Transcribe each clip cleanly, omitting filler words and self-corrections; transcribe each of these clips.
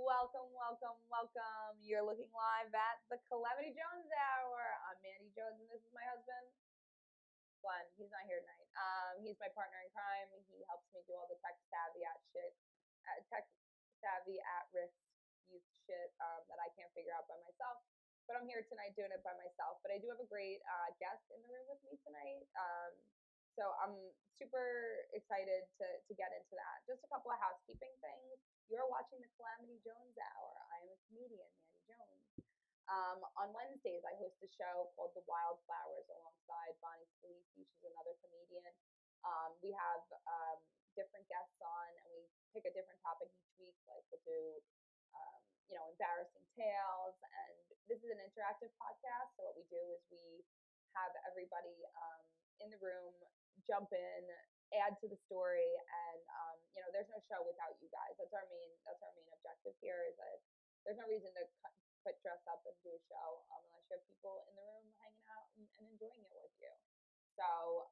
Welcome, welcome, welcome. You're looking live at the Calamity Jones Hour. I'm Mandy Jones, and this is my husband, Glenn. He's not here tonight. He's my partner in crime. He helps me do all the tech savvy at risk youth shit that I can't figure out by myself. But I'm here tonight doing it by myself. But I do have a great guest in the room with me tonight. So I'm super excited to get into that. Just a couple of housekeeping things. You're watching the Calamity Jones Hour. I am a comedian, Mandy Jones. On Wednesdays, I host a show called The Wildflowers alongside Bonnie Scalisi. She's another comedian. We have different guests on, and we pick a different topic each week. Like we'll do, embarrassing tales. And this is an interactive podcast. So what we do is we have everybody in the room jump in, add to the story, and there's no show without you guys. That's our main objective here. Is that there's no reason to dress up and do a show unless you have people in the room hanging out and enjoying it with you. So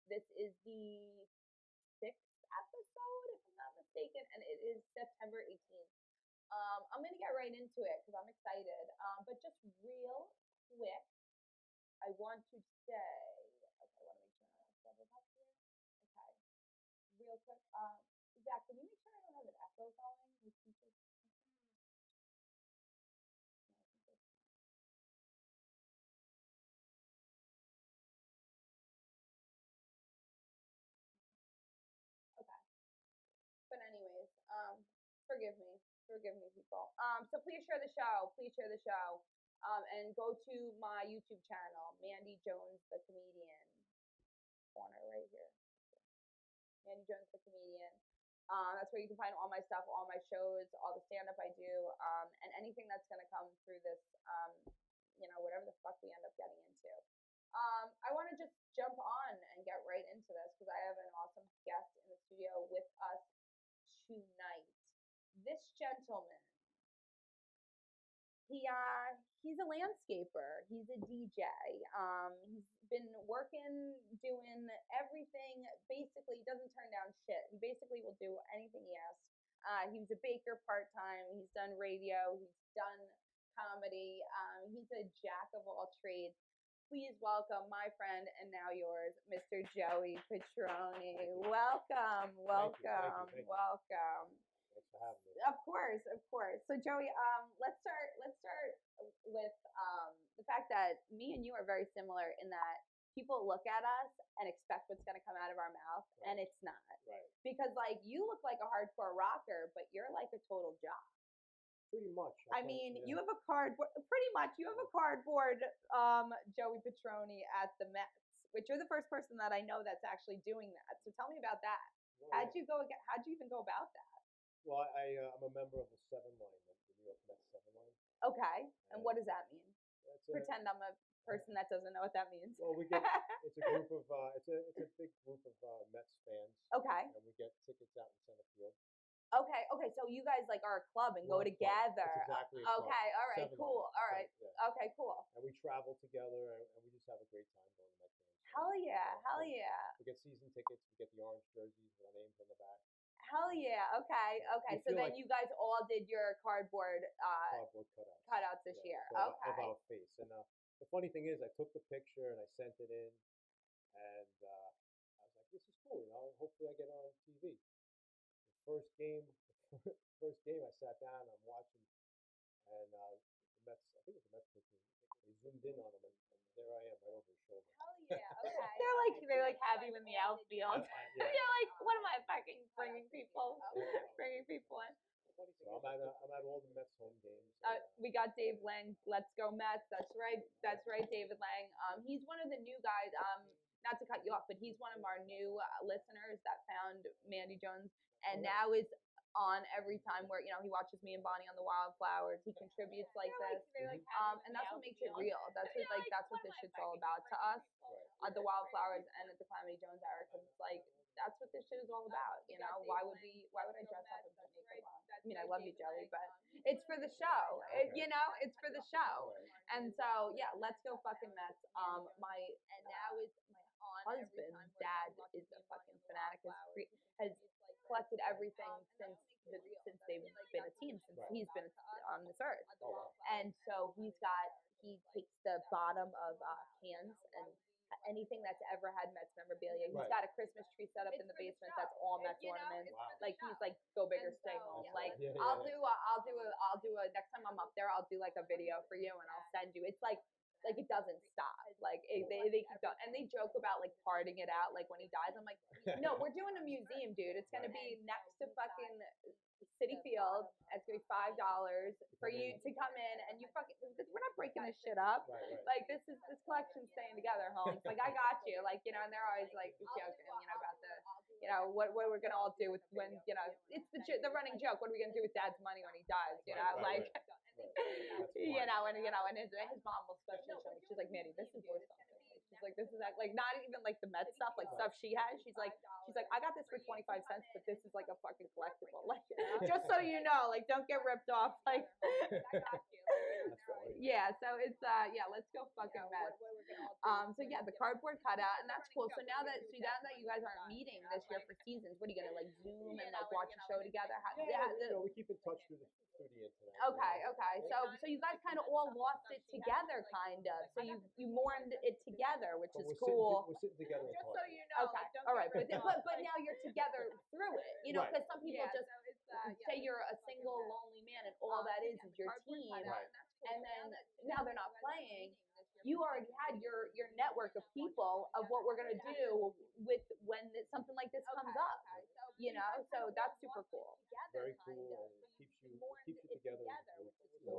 this is the 6th episode, if I'm not mistaken, and it is September 18th. I'm gonna get right into it because I'm excited. But just real quick, I want to say. Real quick, Zach, can you make sure I don't have an echo going? Okay. But anyways, forgive me, people. So please share the show. And go to my YouTube channel, Mandy Jones, the comedian. Corner right here. Mandy Jones, the comedian. That's where you can find all my stuff, all my shows, all the stand-up I do, and anything that's going to come through this, whatever the fuck we end up getting into. I want to just jump on and get right into this because I have an awesome guest in the studio with us tonight. This gentleman, he's a landscaper. He's a DJ. He's been working, doing everything. Basically, he doesn't turn down shit. He basically will do anything he asks. He was a baker part-time. He's done radio. He's done comedy. He's a jack of all trades. Please welcome my friend and now yours, Mr. Joey Petroni. Welcome. Thank you. Welcome. Thanks for having me. Of course. So Joey, let's start with the fact that me and you are very similar in that people look at us and expect what's going to come out of our mouth, right. And it's not. Right. Because like you look like a hardcore rocker, but you're like a total jock. Pretty much. You have a cardboard. Pretty much, you have a cardboard Joey Petroni at the Mets, which you're the first person that I know that's actually doing that. So tell me about that. Well, How'd you even go about that? Well, I'm a member of the 7 line, the New York Mets 7 line. Okay, and what does that mean? Pretend I'm a person that doesn't know what that means. Well, we get it's a group of it's a big group of Mets fans. Okay. And we get tickets out in center field. Okay, so you guys like are a club and go together. That's exactly. Okay, all right, cool. All right, yeah. Okay, cool. And we travel together, and we just have a great time going to Mets games. Hell yeah. We get season tickets. We get the orange jerseys with our names on the back. Hell yeah. Okay. So then you guys all did your cardboard cutouts this year. Of our face. And the funny thing is, I took the picture and I sent it in, and I was like, "This is cool. Hopefully I get on TV." The first game, I sat down, I'm watching, and the Mets. I think it was the Mets pitching. They zoomed in on him, and there I am, right over his shoulder. Hell yeah. Okay. they're like have you in the outfield. Yeah. You're like, what am I fucking bringing people in? So I'm at all the Mets home games. We got Dave Lang. Let's go Mets. That's right, David Lang. He's one of the new guys. Not to cut you off, but he's one of our new listeners that found Mandy Jones, and now is on every time where he watches me and Bonnie on the Wildflowers. He contributes like this, and that's what makes it real. That's what this shit's all about to us at the Wildflowers and at the Calamity Jones Hour, because it's like that's what this shit is all about. Why would I dress up and put makeup on? I mean, I love you, Joey, but it's for the show. It's for the show. And so yeah, let's go fucking Mets. My husband's dad is a fucking fanatic. Has collected everything since they've been a team, since Right. he's been on this earth. Oh, wow. And so he takes the bottom of cans and anything that's ever had Mets memorabilia. He's Right. got a Christmas tree set up in the basement that's all Mets ornaments. Wow. Like he's like, go big or stay home. That's Like right. Yeah, I'll yeah. do a next time I'm up there, I'll do like a video for you and I'll send you. It's like it doesn't stop. Like they keep going, and they joke about like parting it out. Like when he dies, I'm like, no, we're doing a museum, dude. It's gonna be next to fucking City Field. It's gonna be $5 for you to come in and you fucking. We're not breaking this shit up. Right, right. Like this collection's staying together, Holmes. Like I got you. Like and they're always like joking, about the, what we're gonna all do with when it's the running joke. What are we gonna do with Dad's money when he dies? Right. And his mom will especially show me. She's like, Manny, this is worth something. She's like, this is like not even like the Met stuff, like stuff she has. She's like, I got this for 25 cents, but this is like a fucking collectible. Like, just so you know, like, don't get ripped off. Like, yeah. So it's let's go fucking Mets. So yeah, the cardboard cutout, and that's cool. So now that you guys aren't meeting this year for seasons, what are you gonna like Zoom and like watch a show together? We keep in touch through the internet. Okay. So you guys kind of all lost it together, kind of. So you mourned it together, which is cool. We're sitting together. Just so you know. Okay. All right. But now you're together through it. Because some people just say you're a single lonely man, and all that is your team. Right. And then now they're not playing. You already had your network of people of what we're gonna do with when something like this comes up. So that's super cool. Very cool, and it keeps you together.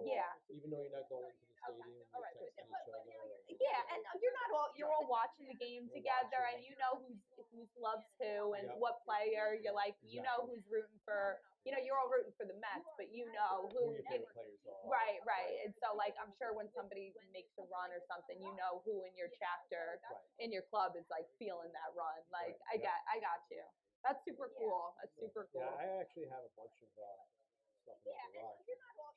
Yeah. Even though you're not going to the stadium, you're texting each other. Yeah, and you're all watching the game together, and you know who's loves who and what player you like. Exactly. You know who's rooting for. You're all rooting for the Mets, but you know who your favorite players are. Right. And so, like, I'm sure when somebody makes a run or something, you know who in your chapter, in your club is like feeling that run. Like, I got you. That's super cool. That's super cool. Yeah, I actually have a bunch of stuff in the garage.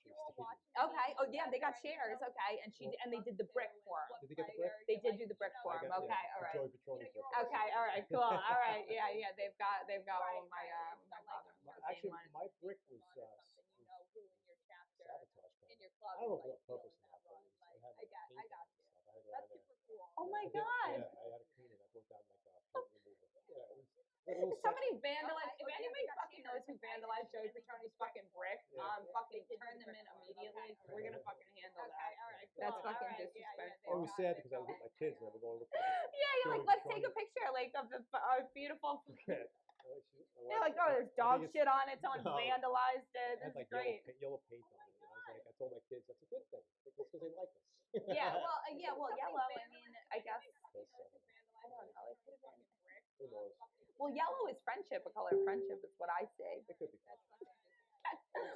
You're all watching. Okay. Oh yeah, they got chairs. Okay, and they did the brick for him. Did they get the brick? They did do the brick for him. Okay. All right. Joey Petroni's brick. Okay. All right. Cool. All right. Yeah. They've got all of my father-in-law's Actually, name on it. my brick was sabotaged. I don't know if it was on purpose or not, but I got you. That's super cool. Oh my God. Yeah, I had to clean it. I brought down like a paint remover. Yeah, it was somebody vandalized. If anybody fucking knows who vandalized Joey Petroni's fucking brick, fucking turn them in immediately. We're gonna fucking handle that. All right, that's fucking disrespectful. It was sad because I was with my kids and we were going to look at it. Yeah, you're like, let's take a picture, like, of the beautiful. They're like, oh, there's dog shit on it. Someone vandalized it. This is like great. Yellow paint on it. I was like, I told my kids that's a good thing because they like us. Yeah, well, yellow. I mean, I guess. I don't know. It could have been. Who knows? Well, yellow is friendship. A color of friendship is what I say. It could be.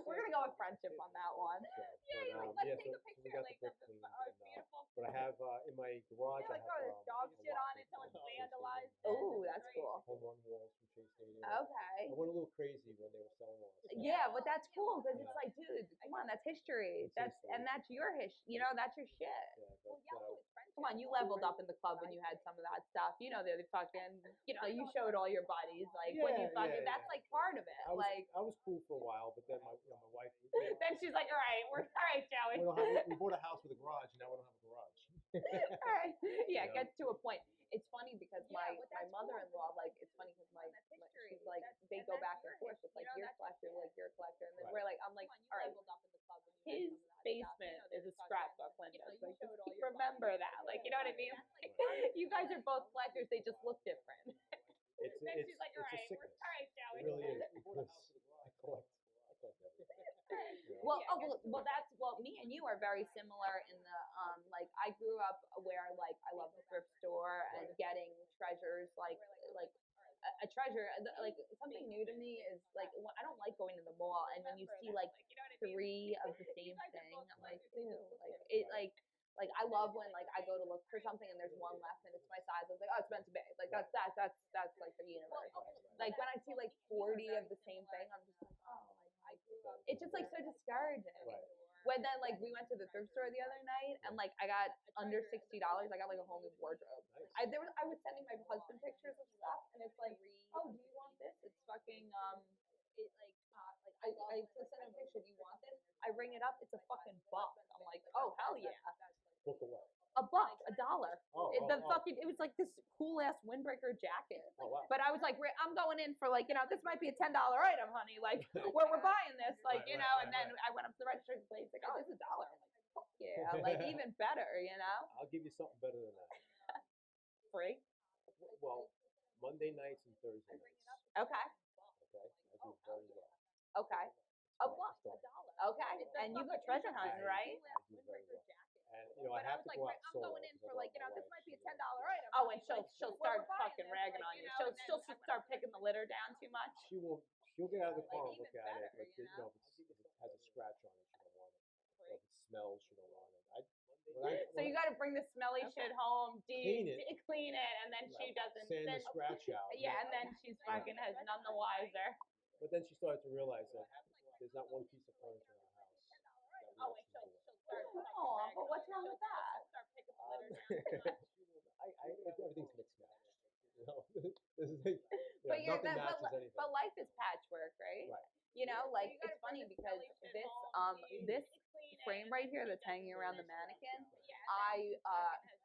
We're gonna go with friendship on that one. Let's take a picture, like, of the beautiful. But I have in my garage. I have dog shit on it. Someone vandalized. Oh, that's cool. Home run walls from Chase Stadium. Okay. I went a little crazy when they were selling all this. Yeah, but that's cool because it's like, dude, come on, that's history. That's your history. That's your shit. Yeah, but, come on, you leveled up in the club when you had some of that stuff. They fucking, you showed all your buddies. Like when you fucking, that's like part of it. I was cool for a while, but then my wife. Then she's like, all right, Joey. We bought a house with a garage, and now we don't have a garage. All right. Yeah, it gets to a point. It's funny because my mother-in-law, like, it's funny because she's like, they go back and forth. It's like, you're a collector, and then we're like, I'm like, all right, his basement is a scrapbook window. Like, just remember that. Like, you know what I mean? Like, you guys are both collectors. They just look different. Then she's like, all right, Joey. It really is. I collect everything. Well, me and you are very similar in the like I grew up where like I love the thrift store and getting treasures like a treasure like something new to me is like I don't like going to the mall and when you see like 3 of the same thing I'm like ew like I love when like I go to look for something and there's one left and it's my size. I was like, oh, it's meant to be. Like that's like the universe. Like when I see like 40 of the same thing, I'm just like, oh, like it's just like so discouraging. when then like we went to the thrift store the other night and like I got under $60. I got like a whole new wardrobe. Nice. I was sending my husband pictures of stuff and it's like, oh, do you want this? It's fucking I sent him a picture. Do you want this? I ring it up. It's a fucking buck. I'm like, oh hell yeah. Book of what? A buck, $1. Oh. It was like this cool ass windbreaker jacket. Oh, wow. But I was like, I'm going in for like, this might be a $10 item, honey. Like, where we're buying this, like, Right, and then I went up to the registration place, like, oh, it's $1. I'm like, fuck yeah, like even better, I'll give you something better than that. Free. Well, Monday nights and Thursday nights. Okay. Okay, I do very well. Okay. A buck. Okay. And you go treasure hunting, right? I do very well. And I have to go out solo. I'm going in for like, this might be a $10 item. Oh, and she'll start fucking ragging on you. She'll start picking the litter down too much. She will. She'll get out of the car and look at it, but if it has a scratch on it, she don't want it. Or if it smells, she don't want it. So you got to bring the smelly shit home, clean it, and then she doesn't sand the scratch out. Yeah, and then she's fucking has none the wiser. But then she started to realize that there's not one piece of furniture in our house. Oh, and she'll start. Oh, but what's wrong with that? Start picking the litter down. Everything's mixed match. This is like, nothing matches anything. But life is patchwork, right? Right. Like it's funny because this frame right here that's hanging around the mannequin, I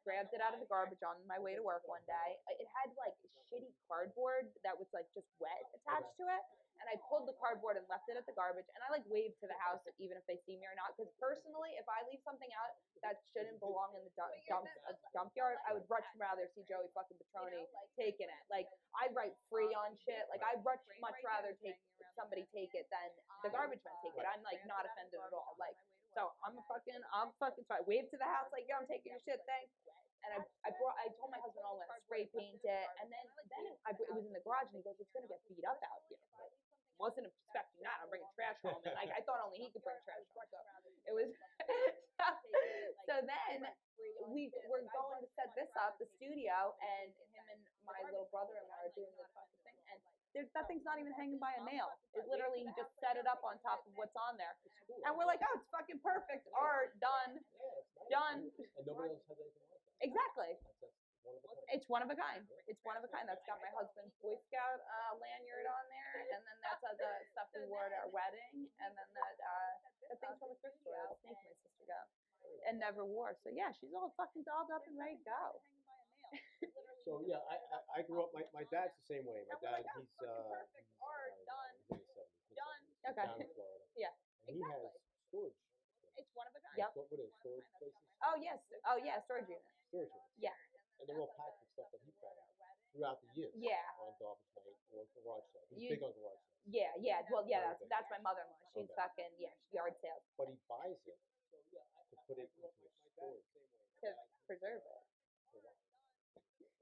grabbed it out of the garbage on my way to work one day. It had like shitty cardboard that was like just wet attached to it. And I pulled the cardboard and left it at the garbage. And I like waved to the house even if they see me or not. Because personally, if I leave something out that shouldn't belong in the dump yard, I would much rather see Joey fucking Petroni taking it. Like I write free on shit. Like I'd much rather somebody take it than the garbage man take it. I'm like not offended at all. Like so I'm fucking so I waved to the house like, yo, I'm taking your shit, thanks. And I told my husband, I'm gonna spray paint it. And then it was in the garage, and he goes, it's gonna get beat up out here. Wasn't expecting that. I'm bringing trash home, and like I thought only he could bring trash home. So it was. So then we were going to set this up, the studio, and him and my little brother-in-law are doing the fucking thing, and that thing's not even hanging by a nail. It literally he just set it up on top of what's on there, and we're like, oh, it's fucking perfect art, done, done. And nobody else has anything like that. Exactly. That's one of a kind. It's one of a kind. That's got my husband's Boy Scout lanyard on there, and then that's the stuff we wore at our wedding, and then that thing's from a thrift store. That snake my sister got and never wore. So yeah, she's all fucking dolled up and ready to go. So yeah, I grew up. My dad's the same way. My dad, he's in his 70s. Okay. Down in Florida. Yeah. And he has storage. It's one of a kind. Yep. What are they, storage places? Oh yes. Oh yeah, storage unit. Storage units. Yeah. And they're all packed with stuff that he found throughout the years. Yeah. On garbage night or garage sale. He's big on garage sales. Yeah. Well, yeah, that's my mother-in-law. She's fucking yard sales. But he buys it to put it into a storage to preserve it.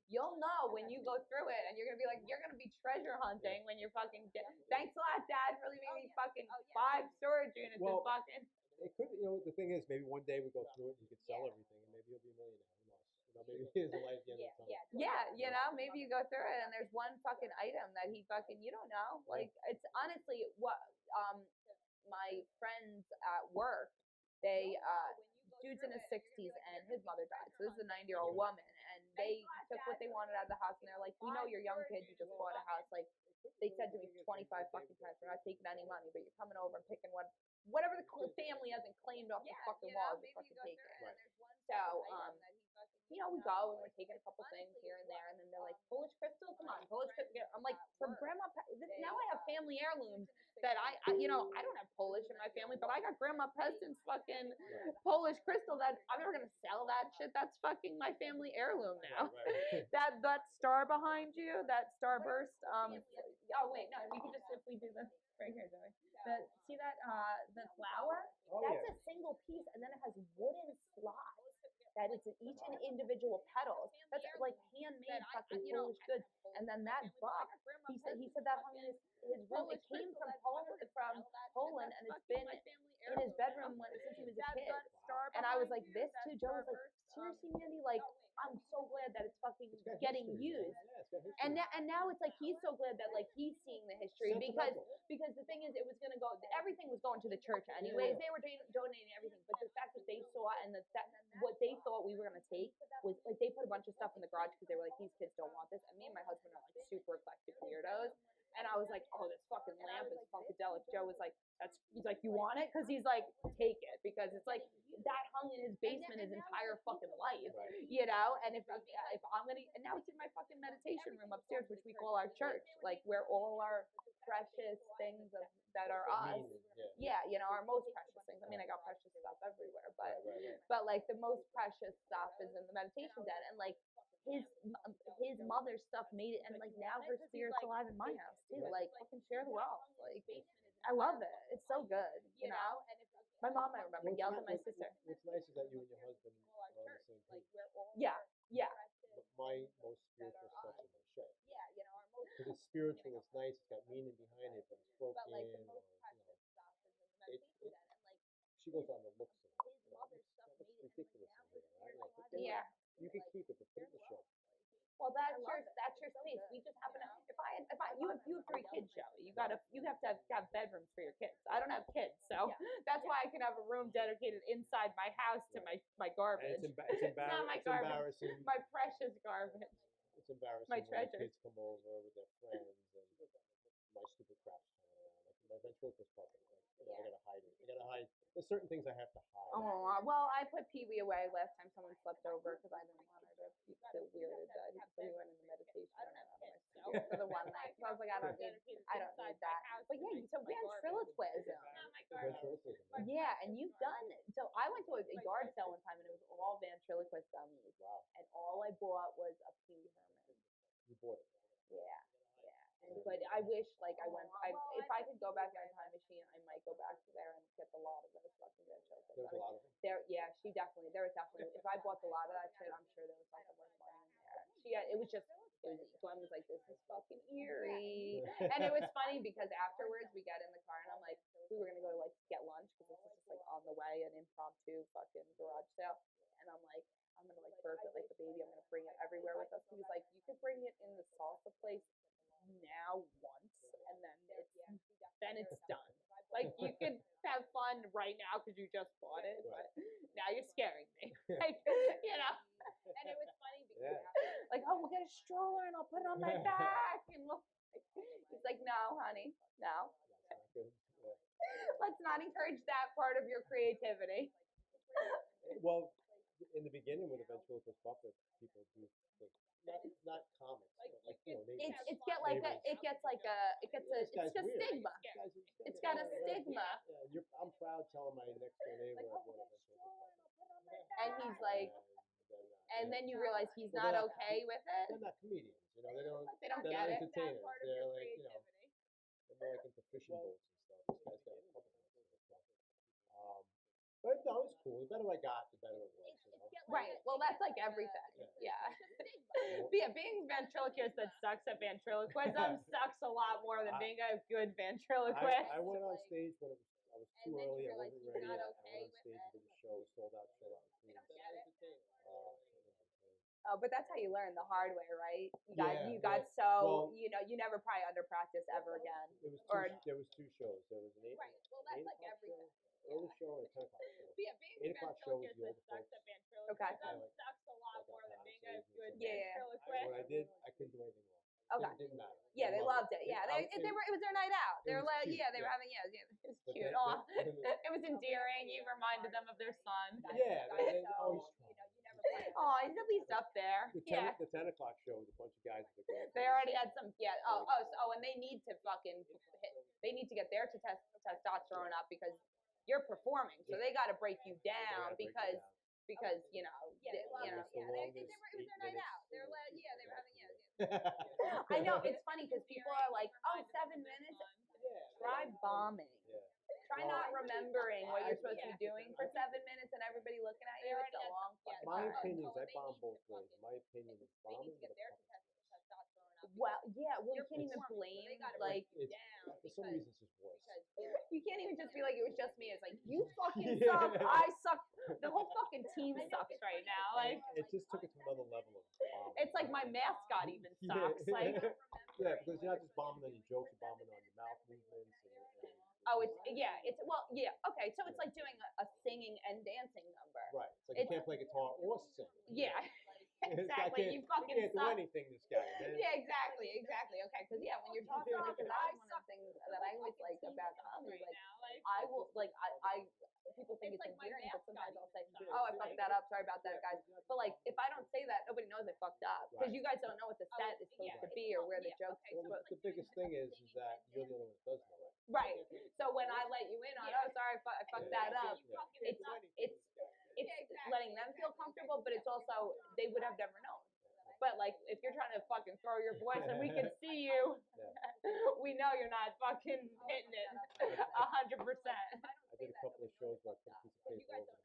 You'll know when you go through it, and you're gonna be like, you're gonna be treasure hunting when you're fucking. Thanks a lot, Dad, for leaving me fucking 5 storage units and fucking. It could, the thing is, maybe one day we go through it and he could sell everything, and maybe he'll be a millionaire. Who knows? Maybe he has a light at the end of the tunnel. Yeah, maybe you go through it and there's one fucking item that he fucking, you don't know. Like, it's honestly what, my friends at work, they, dude's in his 60s and his mother died. So this is a 90-year-old woman, and they took what they wanted out of the house, and they're like, we know you're young kids, you just bought a house. Like, they said to me 25 fucking times, we're not taking any money, but you're coming over and picking whatever the family hasn't claimed off the fucking wall, we fucking take it. Right. So, we go and we're taking a couple things here and there, and then they're like, Polish crystal, come on, Polish crystal. I'm like, from grandma, now I have family heirlooms that I don't have Polish in my family, but I got Grandma Peston's fucking Polish crystal that I'm never gonna sell that shit. That's fucking my family heirloom now. Right. that star behind you, that starburst. Oh wait, no, we can just if we do this. Right here, Joey. See that the flower? That's a single piece, and then it has wooden slots. That it's each an individual petals. That's like handmade fucking Polish goods. And then that buck, he said that hung in his room. It came from Poland, and it's been in his bedroom since he was a kid. And I was like, this too. Joe was like, seriously, Mandy, like, I'm so glad that it's fucking It's got getting history, man. used. Yeah, it's got history. And now it's like he's so glad that like he's seeing the history because Sentimental. the thing is it was gonna go everything was going to the church anyways. They were donating everything, but the fact that they saw and that what they thought we were gonna take was like they put a bunch of stuff in the garage because they were like these kids don't want this, and me and my husband are like super eclectic weirdos. And I was like, oh, this fucking lamp is funkadelic. Joe was like, he's like, you want it? Because he's like, take it. Because it's like, that hung in his basement his entire fucking life, you know? And if I'm going to, and now it's in my fucking meditation room upstairs, which we call our church, like where all our precious things that are us. Yeah, you know, our most precious things. I mean, I got precious stuff everywhere, but like the most precious stuff is in the meditation den. And like, his mother's stuff made it, and like now her spirit's alive in my house too. Like fucking share the wealth. Like I love it. It's so good, you know. My mom, I remember, yelled at my sister. What's nice is that you and your husband are on the same page. Yeah, yeah. My most spiritual stuff's in my shed. Because it's spiritual, it's nice, it's got meaning behind it, but it's broken, or you know, she goes on the looks of it. You know, that looks ridiculous in here. Yeah. You can keep it, but put it in the shed. Well, that's your space. We just happen to. If I you have 3 kids, Joey. You have to have bedrooms for your kids. I don't have kids, so that's why I can have a room dedicated inside my house to my garbage. And it's not my garbage. embarrassing. My precious garbage. It's embarrassing My when treasures. the kids come over with their friends and my stupid crap's hanging around. Like my ventriloquist puppet. Like, I gotta hide it. I gotta hide. There's certain things I have to hide. Oh, well, I put Pee Wee away last time someone slept over because I didn't want her to be too weirded. So we went into meditation and out of my studio for the one night. So I was like, I don't need that. But yeah, so ventriloquism. Ventriloquism. Yeah, and you've done it. So I went to a yard sale one time and it was all ventriloquist dummies. Wow. And all I bought was a Pee Wee Herman. You bought it. Yeah. But I wish, like, if I could go back in a time machine, I might go back there and get the lot of those fucking ventriloquists. There was a lot of them? There was definitely, if I bought the lot of that shit, I'm sure there was something worth money in there. Glenn was like, this is fucking eerie. And it was funny because afterwards we get in the car and I'm like, we were going to go, like, get lunch because this was just, like, on the way, an impromptu fucking garage sale. And I'm like, I'm going to, like, burp it like a baby. I'm going to bring it everywhere with us. He was like, you could bring it in the salsa place now once and then it's done. Like you could have fun right now because you just bought it, but now you're scaring me. Like, you know. And it was funny because like, oh, we'll get a stroller and I'll put it on my back and he's like, no, honey, no. Let's not encourage that part of your creativity. Well, in the beginning with the ventriloquist puppet, people do think not comics, but like neighbors. It's a stigma. It's got a stigma. Yeah, I'm proud telling my next door neighbor I bought a ventriloquist puppet. And he's like, and then you realize he's not okay with it. They're not comedians, they don't They're get not it. Entertainers. They're like, they're more like into fishing boats and stuff. This guy's got a puppet. But no, it's cool. The better I got, the better it was. Right. Well, that's like everything. Yeah. Being ventriloquist that sucks at ventriloquism sucks a lot more than being a good ventriloquist. I went on stage, but I was too early. I wasn't ready. I went on stage and did a show, sold out show out in Queens. Oh, but that's how you learn the hard way, right? You never probably under practice ever again. There was 2 shows. There was an 8 right. Well, that's like everything. Early show and a 10 o'clock show. Being 8 o'clock show was the older folks. Okay. Sucks a lot more than being a good ventriloquist. When I did, I couldn't do anything wrong. Okay. It didn't matter. Yeah, they loved it. Yeah, it was their night out. They were like, they were having, it was cute. It was endearing. You reminded them of their son. Yeah, they always try. Oh, he's at least up there. The 10 o'clock show was a bunch of guys with their girlfriends. They already had some. Yeah. And they need to get their testosterone up because you're performing, so they got to break you down because it was their night out. They were like, they were having I know it's funny because people are like, 7 minutes. Try bombing. Try not remembering what you're supposed to be doing for 7 minutes and everybody looking at you. It's a long. My opinion is I bomb both ways. My opinion is bombing with a puppet Well, yeah, well, you can't even It's blame, like like, it's for some reason it's just worse. you can't even just be like, it was just me. It's like, you fucking Yeah. suck, I suck, the whole fucking team sucks right now. Like, It just took it to another level of bombing. it's like my mascot even Yeah. sucks. Like, Yeah, because you're not just bombing on your jokes, you're bombing on your mouth movements. oh, well, yeah, okay, so it's like doing a singing and dancing number. Right. It's like you can't play guitar or sing. Yeah, This guy exactly. can't, You fucking he can't do suck. anything, this guy, man. Yeah, exactly. Okay, because when you're talking, because that was one of the things that I always like about comedy. Like, I will, like, I people think it's endearing, but sometimes I'll say, "Oh, I fucked that up. Sorry about that, guys." But like, if I don't say that, nobody knows I fucked up because you guys don't know what the set is supposed to be or where the joke's Well, supposed. the biggest thing is that you're the only one that does know that. Right. So when I let you in on, oh, sorry, I fucked that up. It's letting them feel comfortable, but it's also they would have never known. But like, if you're trying to fucking throw your voice and we can see you, we know you're not fucking hitting it 100%. I did a couple of shows where I put a piece of paper over the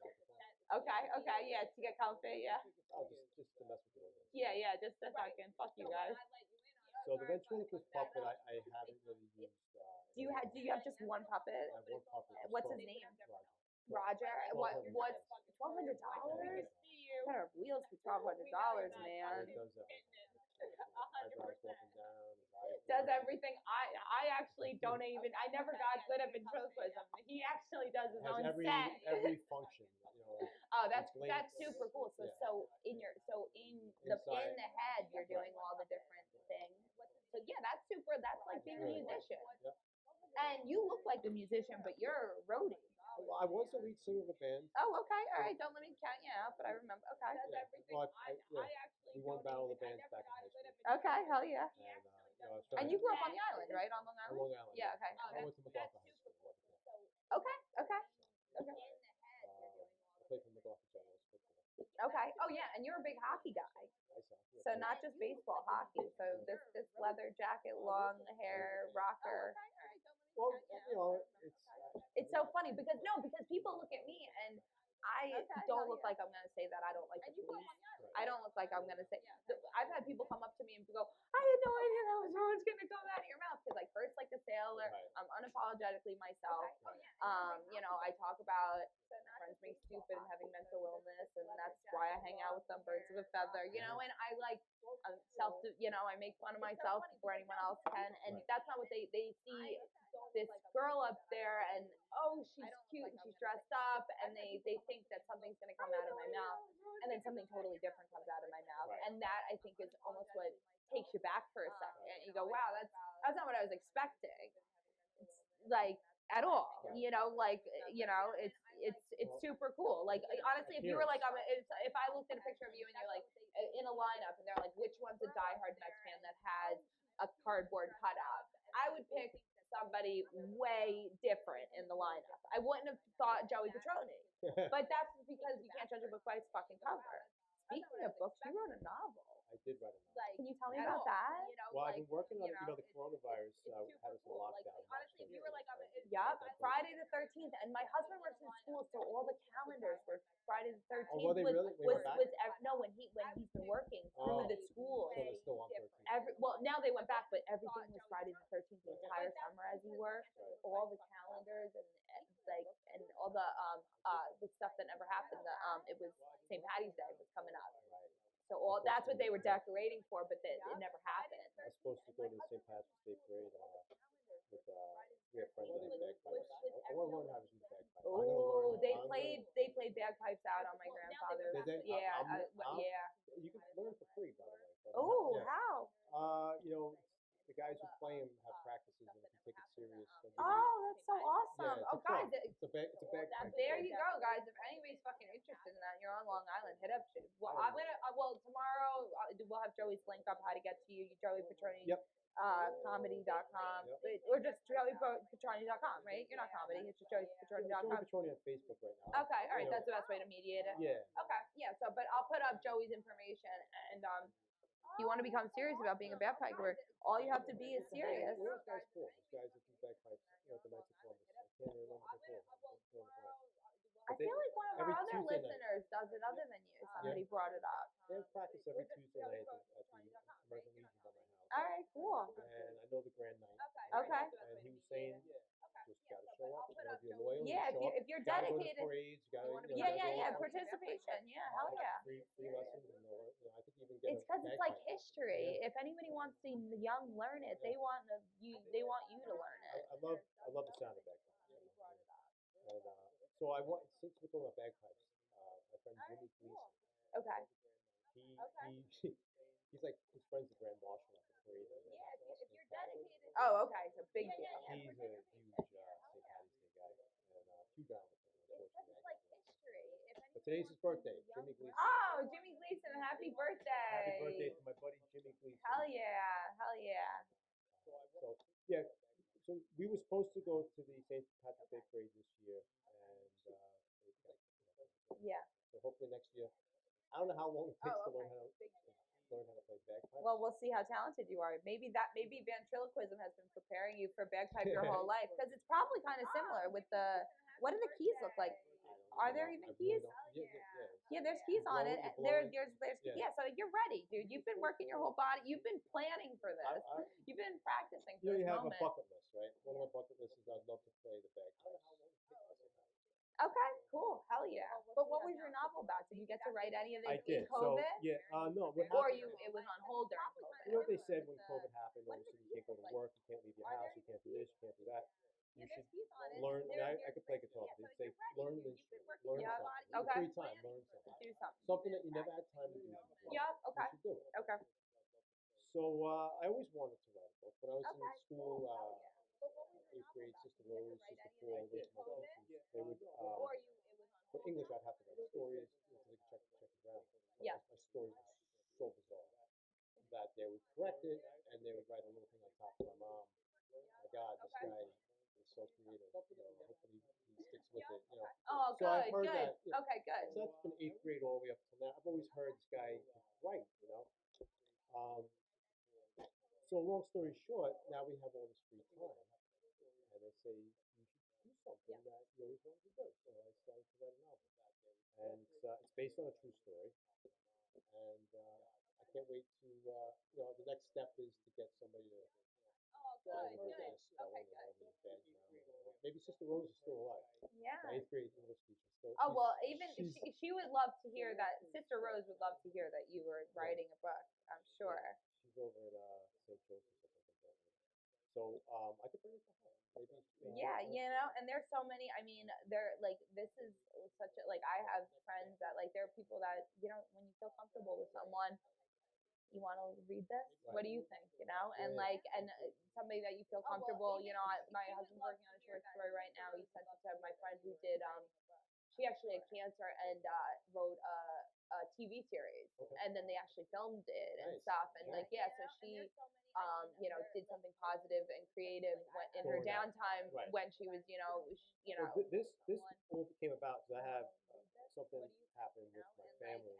microphone. Okay, yeah, to get comfy, yeah. Oh, just to mess with the audience. Yeah, just to fucking fuck you guys. So the ventriloquist puppet, I haven't really used. Do you have just one puppet? I have one puppet. What's his name? Roger. Roger. What's $1,200? Better have wheels for $1,200, man. It does everything. Eyebrows walking down. Does everything. I actually don't even. I never got good at ventriloquism. He actually does his own set. Every function. Oh, that's super cool. So in the head, you're doing all the different things. So yeah, that's super. That's like being a musician. Yep. And you look like a musician, but you're a roadie. Well, I was the lead singer of a band. Oh, okay, all right. Don't let me count you out, but I remember. Okay. Yeah. Well, we won Battle of the Bands back in high school. Okay, hell yeah. And you grew up on the island, right? On Long Island? On Long Island. Yeah, okay. I went to MacArthur High School. Okay. I played for MacArthur Generals football. Okay. Oh yeah, and you're a big hockey guy. So not just baseball, hockey. So this leather jacket, long hair, rocker. Well, it's so funny because people look at me and I don't look like I'm gonna say that I don't like the police. I don't look like I'm gonna say. I've had people come up to me and go, "I had no idea that was what was gonna come out of your mouth." Because I curse like a sailor. I'm unapologetically myself. I talk about friends being stupid and having mental illness, and that's why I hang out with them, birds of a feather. And I like I make fun of myself before anyone else can, and that's not what they see. This girl up there, and she's cute and she's dressed up, and they think that something's gonna come out of my mouth, and then something totally different comes out of my mouth, and that I think is almost what takes you back for a second, and you go, wow, that's not what I was expecting. It's like at all, it's super cool. Like honestly, if you were like, if I looked at a picture of you and you're like in a lineup, and they're like, which one's a diehard Mets fan that has a cardboard cutout, I would pick somebody way different in the lineup. I wouldn't have thought Joey Petroni, but that's because you can't judge a book by its fucking cover. Speaking of books, you wrote a novel. I did write a novel. Can you tell me about that? Well, I've been working on the coronavirus had us in lockdown. Honestly, if you were like, Friday the 13th, and my husband works in school, so all the calendars were Friday the 13th. Oh, were they really? When he's been working through the school. So they're still on 13th. Now they went back, but everything was Friday the 13th the entire summer as he worked. All the calendars and all the stuff that never happened. It was St. Patty's Day was coming up. So that's what they were decorating for, but it never happened. I was supposed to go to the St. Patrick's Day parade with we have friends that have bagpipes. I want to learn how to do bagpipes. Oh, they played bagpipes out on my grandfather's. Did they? Yeah, You can learn for free, by the way. Oh, how? The guys who play them have practices, and if you take it serious, that's so awesome. Yeah, guys, it's a bagpipe. There you go, guys. If anybody's fucking interested in that, you're on Long Island. Hit up. Well, tomorrow we'll have Joey's link up how to get to you. Joey Petroni. Yep. Comedy.com, or just JoeyPetroni.com, right? You're not comedy, it's just JoeyPetroni.com. Joey Petroni on Facebook right now. Okay, all right, that's the best way to mediate it. Yeah. Okay, yeah. So, but I'll put up Joey's information, and if you want to become serious about being a bagpiper, all you have to be is serious. This guy's cool. This guy's that do bagpipes at the Knights of Columbus. I can't remember what they're called. I feel like one of our every other Tuesday night. listeners does it other than you. Somebody brought it up. They have practice every Tuesday night at the American Legion by my house. All right, cool. And I know the Grand Night. Okay. And he was saying, just gotta show up. You know, if you're loyal, Yeah, you show up. if you're Gotta go to dedicated. parades. You gotta, you know, Yeah, you gotta yeah, go yeah. to Participation. Yeah, hell yeah. free lessons, and I think you even get It's because it's like bagpipe. history. Yeah. If anybody wants to see the young learn it, they want they want you to learn it. I love the sound of bagpipes. And so I want, since we're talking about bagpipes, my friend Jimmy Gleason. Okay. He's like, his friend's the Grand Marshal at the parade. Yeah, if you're dedicated. Oh, okay. So big deal. He's a huge St. Patty's Day guy, and huge Islander fan, unfortunately. It's like history. But today's his birthday, Jimmy Gleason. Oh, Jimmy Gleason, happy birthday. Happy birthday to my buddy Jimmy Gleason. Hell yeah, hell yeah. So, yeah, so we were supposed to go to the St. Patrick's Day parade this year, and it got Yeah. So hopefully next year. I don't know how long it takes to learn how to play bagpipes. Well, we'll see how talented you are. Maybe ventriloquism has been preparing you for bagpipe your whole life, because it's probably kind of similar with the. What do the keys look like? Are there even keys? Yeah, there's keys on it. There's yeah. So you're ready, dude. You've been working your whole body. You've been planning for this. You've been practicing for this have moment. a bucket list, right? One of my bucket lists is I'd love to play the bagpipes. Okay, cool, hell yeah. But what was your novel about? Did you get to write any of it in So, COVID? yeah, no. What or happened, it was on hold during COVID? You know what they said when COVID happened? Obviously, you can't go to work, you can't leave your house, you can't do this, you can't do that. You should learn. I could play guitar. They'd say, learn an instrument, learn something. In Okay. free time, learn something. Do something. Something that you never had time to do before. Yeah, okay. You should do it. Okay. So I always wanted to write a book. When I was in school, 8th grade, Sister Rose, Sister Paul, those were my teachers. They would, for English, I'd have to write stories until they could check the grammar. So Yeah. my stories were so bizarre that they would correct it, and they would write a little thing on top for my mom. Oh my God, this guy is so creative. Hopefully he sticks with it. Oh, so good, I've heard good. that. Okay, good. So that's been 8th grade all the way up till now. I've always heard this guy can write. So long story short, now we have all this free time, and they say you should do something that you always wanted to do. So I started to write a novel, and it's based on a true story, and I can't wait to the next step is to get somebody to. Maybe Sister Rose is still alive. Yeah. My 8th grade English teacher still. Oh well, even she would love to hear that. Sister Rose would love to hear that you were writing a book. I'm sure. Yeah, she's over at St. Joseph's, I think, in Brooklyn. So I could bring it to her. Maybe. Yeah, and there's so many. I mean, this is such a I have friends that there are people that when you feel comfortable with someone. You want to read this? Right. What do you think? And somebody that you feel comfortable. My husband's working on a short story right now. He sent it to my friend who did. She actually had cancer and wrote a TV series, and then they actually filmed it and stuff. And so she, did something positive and creative in her downtime when she was, This all came about because I have something happened with my family.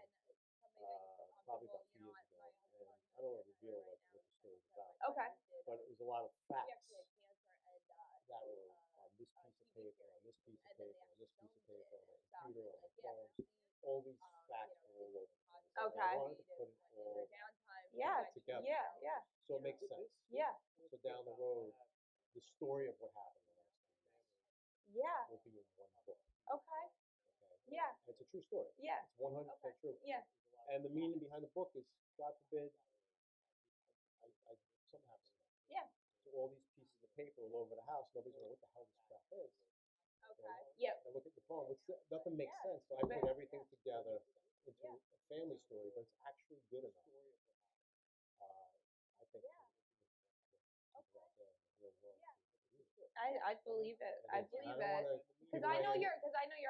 Probably about 2 years ago, and I don't want to reveal what the story is about. Okay. But it was a lot of facts that were on this piece of paper, on this piece of paper, on this piece of paper, on my computer, on my phone. All these facts were all over the place. Okay. And I wanted to put it all together. Yeah. So it makes sense. Yeah. So down the road, the story of what happened the last 2 years will be in one book. Okay. Yeah. And it's a true story. Yeah. It's 100% true. Yeah. And the meaning behind the book is, God forbid, I something happens. Yeah. So all these pieces of paper all over the house, nobody's going to know what the hell this crap is. Okay. Yep. I look at the phone. Nothing makes sense. So I put everything together into a family story, but it's actually good enough. I think people out there in the real world. I believe it. I believe it. Because I know your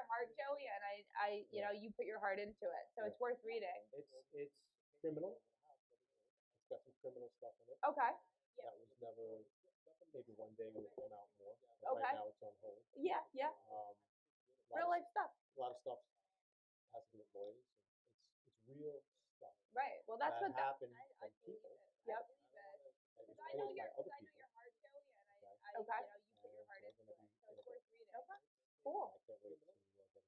heart, Joey, and I you put your heart into it, so it's worth reading. It's criminal. It's got some criminal stuff in it. Okay. That was never. Maybe one day will come out more. Okay. Right now it's on hold. Yeah. Real life stuff. A lot of stuff has to do with lawyers. It's real stuff. Right. Well, that's what happened from people. Yep. That was caused by other people. Okay. You put your heart into it, so it's worth reading. Okay. Cool. I can't wait to get it out there.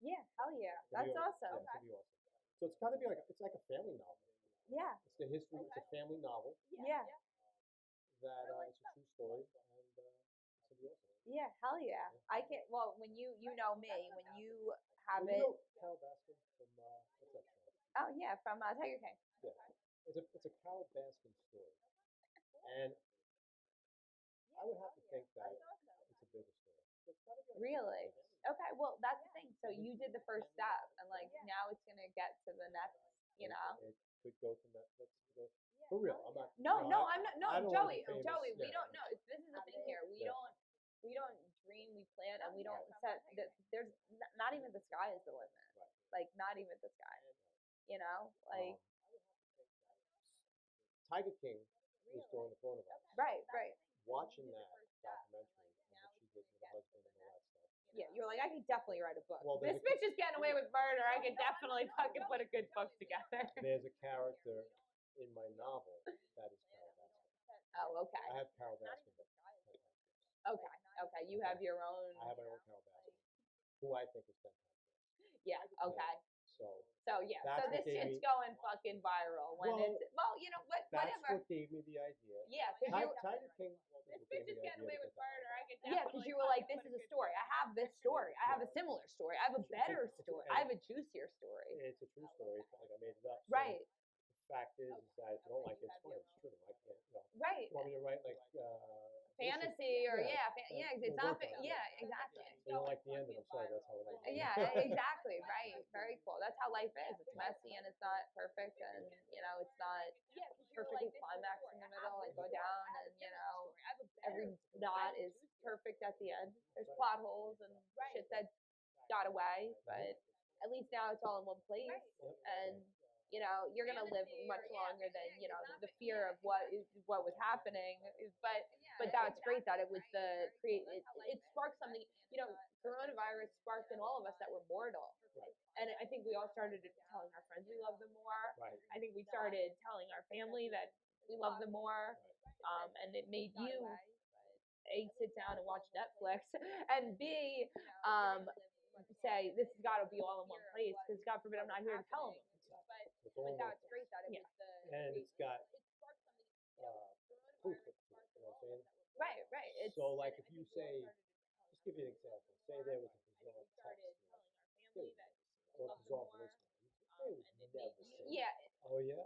Yeah, hell yeah. It's gonna That's be, awesome. yeah, it's gonna be awesome. So it's gotta be like it's like a family novel. Yeah. It's the history. It's a family novel Yeah. that it's a true story, and it's gonna be awesome. Yeah, hell yeah. Yeah. I can well when you know me, when you have Well, you it know Carol Baskin from what's that show? oh yeah, from Tiger King. Yeah, it's a Carol Baskin story, and I would have to think that it's a bigger story. So it's gotta be like Really? yes. Okay, well that's the thing. So you did the first step and like now it's gonna get to the next, you know. It could go to Netflix. For real, I'm not. No, no, I'm not. I No, don't want to Joey, be famous. Joey, we Yeah. don't know. This is the thing here. Yeah. We don't dream, we plan, and we don't set. There's not even the sky is the limit. Right. Like not even the sky. You know, like Tiger King was during the coronavirus. right, right. Watching that documentary and what she did with her husband and all that stuff. Yeah, you're like I could definitely write a book. Well, This bitch is getting away with murder. I could definitely fucking put a good book together. There's a character in my novel that is Carol Baskin. Oh, okay. I have Carol Baskin. Okay, okay. You have your own. I have my own Carol Baskin, who I think is fantastic. Yeah. Okay. So yeah. that's So what this gave shit's me- going fucking viral when Well, it's you know what That's whatever. what gave me the idea. Yeah, because Tiger King. this what bitch gave is me the getting idea away to with get that murder. novel. I could yeah, because you were like, this is a story. I have this story. I have a similar story. I have a better story. I have a juicier story. It's a true story. It's not like I made it up. So Right. The fact is that if you don't like it, it's fine. It's true. I can't. Right. You want me to write like fantasy or yeah, it's we'll not work on it. yeah, exactly. So you don't like the ending? I'm sorry. That's how it ended. Yeah, exactly. Right. Very cool. That's how life is. It's messy and it's not perfect, and it's not perfectly climaxed in the middle and go down, and every knot is perfect at the end. There's plot holes and shit that got away, but at least now it's all in one place, and you're gonna live much longer than the fear of what was happening. But that's great that it was it sparked something. Coronavirus sparked in all of us that we're mortal. And I think we all started telling our friends we love them more. Right. I think we started telling our family that we love them more. And it made you A, sit down and watch Netflix, and B, say this has got to be all in one place because God forbid I'm not here to tell them. But that's great that it was and it's got proof. You know what I'm saying? Right. So like if you say, just give you an example. Say there was a bizarre text. Or a bizarre voicemail. They would never say. Yeah. Oh yeah.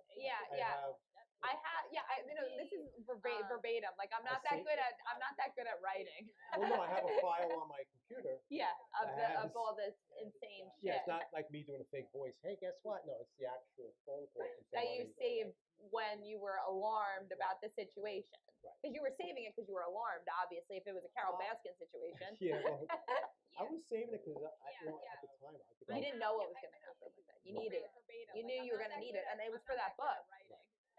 I have this is verbatim. Like I'm not that good at writing. Well, no, I have a file on my computer. Yeah, of all this insane shit. Yeah, it's not like me doing a fake voice. Hey, guess what? No, it's the actual phone call from that somebody. you saved when you were alarmed about the situation. Right. Because you were saving it because you were alarmed, obviously, if it was a Carol Baskin situation. Yeah, well, I was saving it because at the time you didn't know what was going to happen with it. You needed it. You knew you were going to need it, and it was for that book.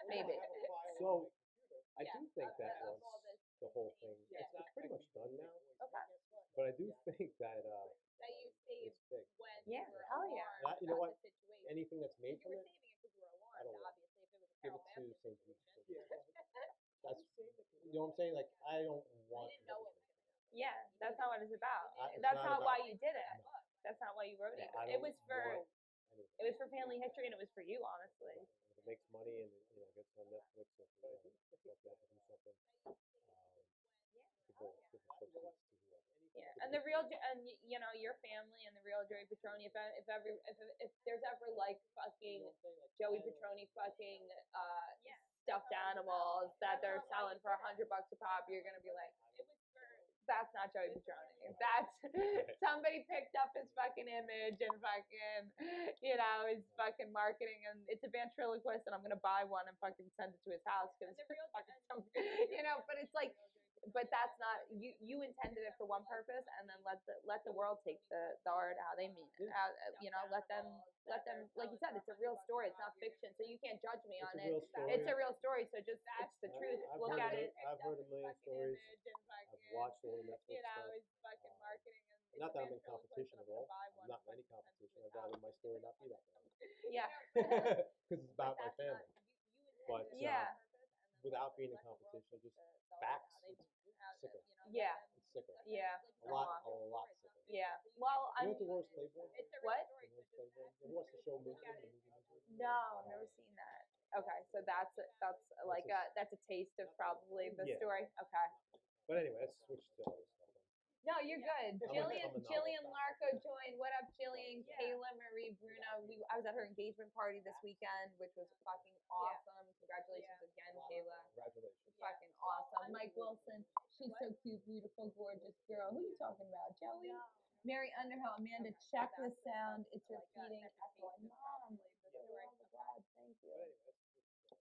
Maybe. So I do think that once the whole thing, it's pretty much done now. Okay. But I do think that it's big. Yeah, hell yeah. You know what? Anything that's made from it, I don't want. Give it to St. Jude's. That's, you know what I'm saying? Like, I don't want. Yeah, that's not what it's about. It's That's not not why about- you did it. No. That's not why you wrote it. I It don't was for want anything. family history, and it was for you, honestly. If it makes money and gets on Netflix or like that to do something, to go give the proceeds to whoever. Yeah, and the real and your family and the real Joey Petroni. If there's ever like fucking Joey Petroni fucking stuffed animals that they're selling for $100 a pop, you're gonna be like, that's not Joey Petroni. That's somebody picked up his fucking image and fucking his fucking marketing, and it's a ventriloquist, and I'm gonna buy one and fucking send it to his house because but it's like. But that's not you intended it for one purpose, and then let the world take the art how they mean it. Let them like you said, it's a real story. It's not fiction, so you can't judge me on it. It's a real story, so just it's the truth. Look at it. I've heard a million stories. I've watched all the Netflix stuff. fucking marketing and Not that I'm in competition at all. I'm not in any competition. I'd rather my story not be that bad. Yeah. Because it's about my family. But without being in competition, just facts, it's sicker. Yeah. It's sicker. Yeah. A lot sicker. Yeah. Well, You know I'm. what the worst Playboy? What? The worst Playboy? You ever watched the show Misery? The movie Misery? No, I've never seen that. Okay, so that's like that's a taste of probably the Yeah. story. Okay. But anyway, let's switch to other stuff. No, you're good. I'm Jillian, a novel. Jillian Larco joined. What up, Jillian? Kayla, Marie, Bruno. I was at her engagement party this weekend, which was fucking awesome. Congratulations again, Kayla. Congratulations. Fucking awesome. Mike Wilson. She's so cute, beautiful, gorgeous girl. Who are you talking about, Joey? Mary Underhill. Amanda, check the sound. It's repeating. Echoing. Mom. Oh my God. Thank you. But anyway, let's switch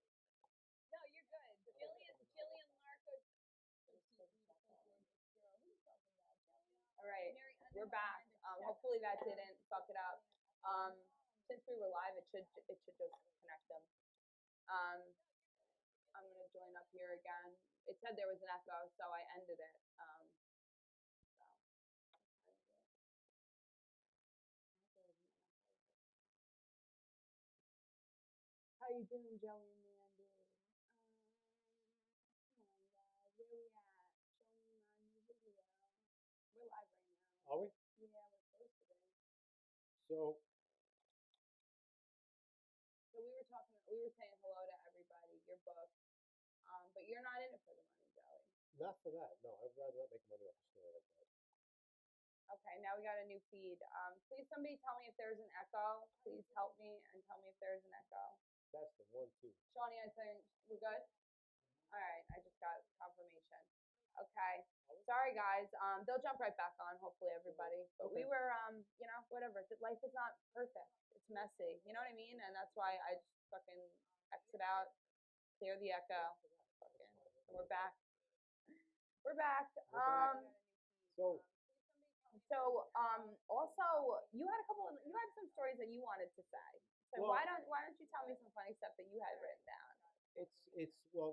to other stuff. No, you're good. Jillian Larco. So cute, beautiful, gorgeous girl. Who are you talking about, Joey? All right, we're back. Hopefully that didn't fuck it up. Since we were live, it should just connect them. I'm gonna join up here again. It said there was an echo, so I ended it. So how you doing, Joey and Mandy? Come on, guys, where we at? Show me my new video. We're live right now. Are we? Yeah, we're supposed to be. So So we were saying hello to everybody. Your book, but you're not in it for the money, Joey. not for that. No, I'd rather not make money off a story like that. Okay, now we got a new feed. Please, somebody tell me if there's an echo. Please help me and tell me if there's an echo. Testing 1, 2. Shawnee, I think we're good. All right, I just got confirmation. Okay, sorry guys. They'll jump right back on. Hopefully, everybody. But we were, whatever. Life is not perfect. It's messy. You know what I mean? And that's why I just fucking exit out, clear the echo. Fucking, and we're back. We're back. So Also, you had some stories that you wanted to say. So Well- why don't you tell me some funny stuff that you had written down? it's well,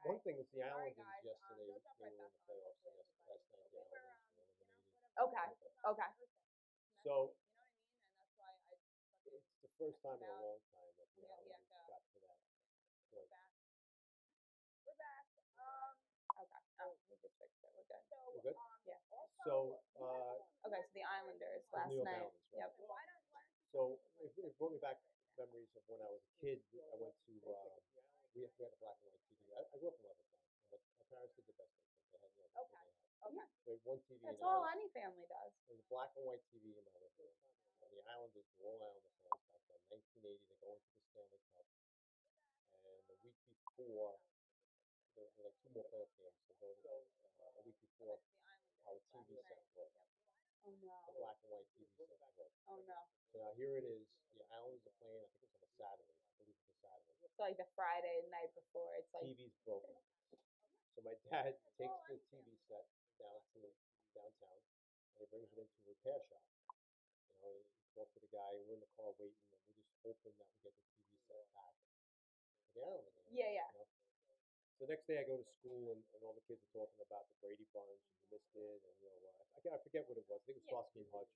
one thing is the Sorry, Islanders guys. yesterday. They'll jump They right were in back the on. playoffs. So Hopefully, last night the everybody. Islanders were eliminated. Okay. Okay. So You know what I mean? And that's why I fucking it's the first time in a out. long time that the Yeah, Islanders got to that we're point. back. We're back. Okay. Oh, we just fixed it. We're good. We're good? Yeah. So Okay, so the Islanders the last New York night. Islanders, right? Yep. So it brought me back memories of when I was a kid. I went to we had a black and white TV. I grew up in Levittown. My parents did the best they could. They had that's what they had. Okay. They had one TV. That's in the all house. any family does. There was a black and white TV in my living room. And the Islanders were all Islander fans back then. 1980, they go into the Stanley Cup. And the week before, there were like 2 more playoff games. They go a week before our TV set broke. Oh no. The black and white TV set broke. Oh no. So now here it is. The Islanders are playing. I think it was on a Saturday. I believe it was a Saturday. It's like the Friday night before. It's like TV's broken. So my dad takes the TV set downtown and he brings it into a repair shop. You know, he talked to the guy. We're in the car waiting, and we're just hoping that we get the TV set back for the Islander game. Yeah. You know? So the next day I go to school, and all the kids are talking about the Brady Bunch, and you missed it, and I forget what it was. I think it was Starsky and Hutch.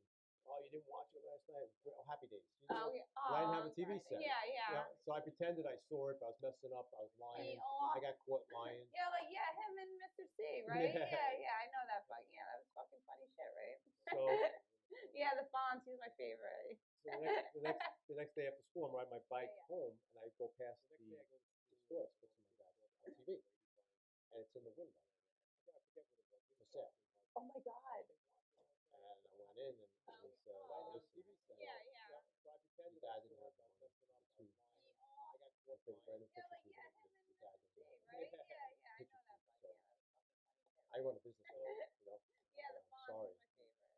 Oh, you didn't watch it last night? Oh, Happy Days. Oh yeah. And I didn't have a TV set. Yeah. You know, so I pretended I saw it, but I was messing up. I was lying. I got caught lying. Yeah, like him and Mr. C, right? Yeah. Yeah. I know that fucking. Yeah, that was fucking funny shit, right? So yeah, the Fonz, he's my favorite. So the next day after school, I'm riding my bike home, and I go past the store that's fixing my dad's TV, and it's in the window for sale. Oh my god. And I went in, and he said, "Listen, Yeah. your dad didn't have the money for the tube. I think Brandon picture tube, Yeah, him your and dad Mr. didn't C, have right? the Yeah. I picture know that tube. fucking. So Yeah, that's fucking funny shit. I run a business there, you know. Yeah, the Fonz Sorry. is my favorite.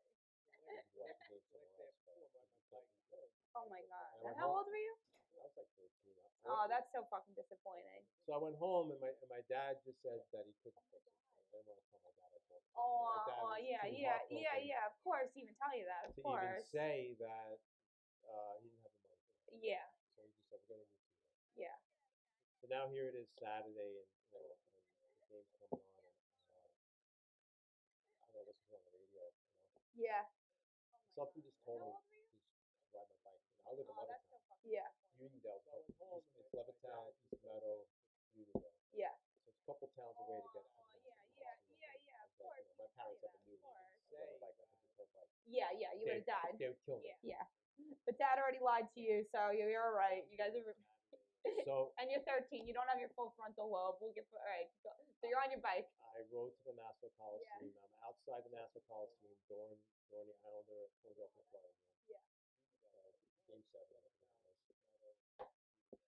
You can watch the game somewhere else, but you can't. Oh my god. And I went How home. old were you? I was like 13. Oh, that's so fucking disappointing. So I went home, and my dad just said that he couldn't fix it. I didn't want to tell my dad I talked to him. My dad was too heartbroken Of course, he even tell you that. Of to course. even say that he didn't have the money for it. Yeah. So he just said, "We're gonna need TV." Yeah. So now here it is Saturday, and and the game's coming on, and I listen to it on the radio. You know, Yeah. something just told me just ride my bike. You know, I live in Levittown. Yeah. Unionville's it's Levittown, East Meadow, Unionville. Yeah. Yeah, you would have died. They would kill me. Yeah. But Dad already lied to you, so you're all right. You guys are. So And you're 13. You don't have your full frontal lobe. We'll get all right. So you're on your bike. I rode to the Nassau Coliseum. I'm outside the Nassau Coliseum during the Islander Philadelphia Flyers game. Yeah. Game 7, I think it was.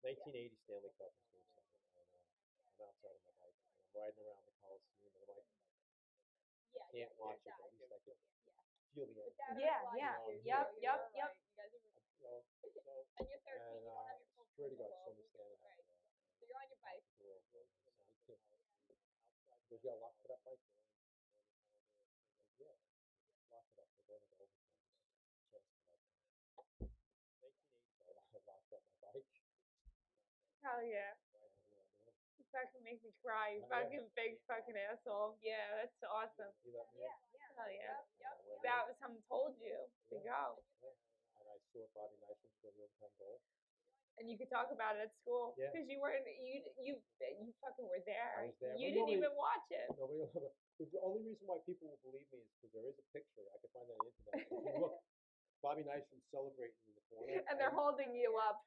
1980 Stanley Cup was Game 7. And I'm outside on my bike. And I'm riding around the Coliseum. And I'm like, can't watch it, but at least I could feel the energy. Yeah. Yep. You know, And you're 13. and You don't have your full swear to frontal God, lobe. someone's standing out there. So you're on your bike. The door open. And I said, hey, kid, goes, you got locked for that bike? I said, yeah. Lock it up. We're going into overtime. Chance for that. 1980, I locked up my bike. Hell yeah. You fucking make me cry. You fucking big fucking asshole. Yeah, that's awesome. He let me in. Hell yeah. Yep. That was someone told you to go. And I saw Bobby Nystrom score the overtime goal. And you could talk about it at school Yeah. because you weren't you fucking were there. I was there. You But didn't even watch it. Nobody. The only reason why people will believe me is because there is a picture. I can find that on the internet. If you look, Bobby Nystrom celebrating in the corner. And they're holding you up.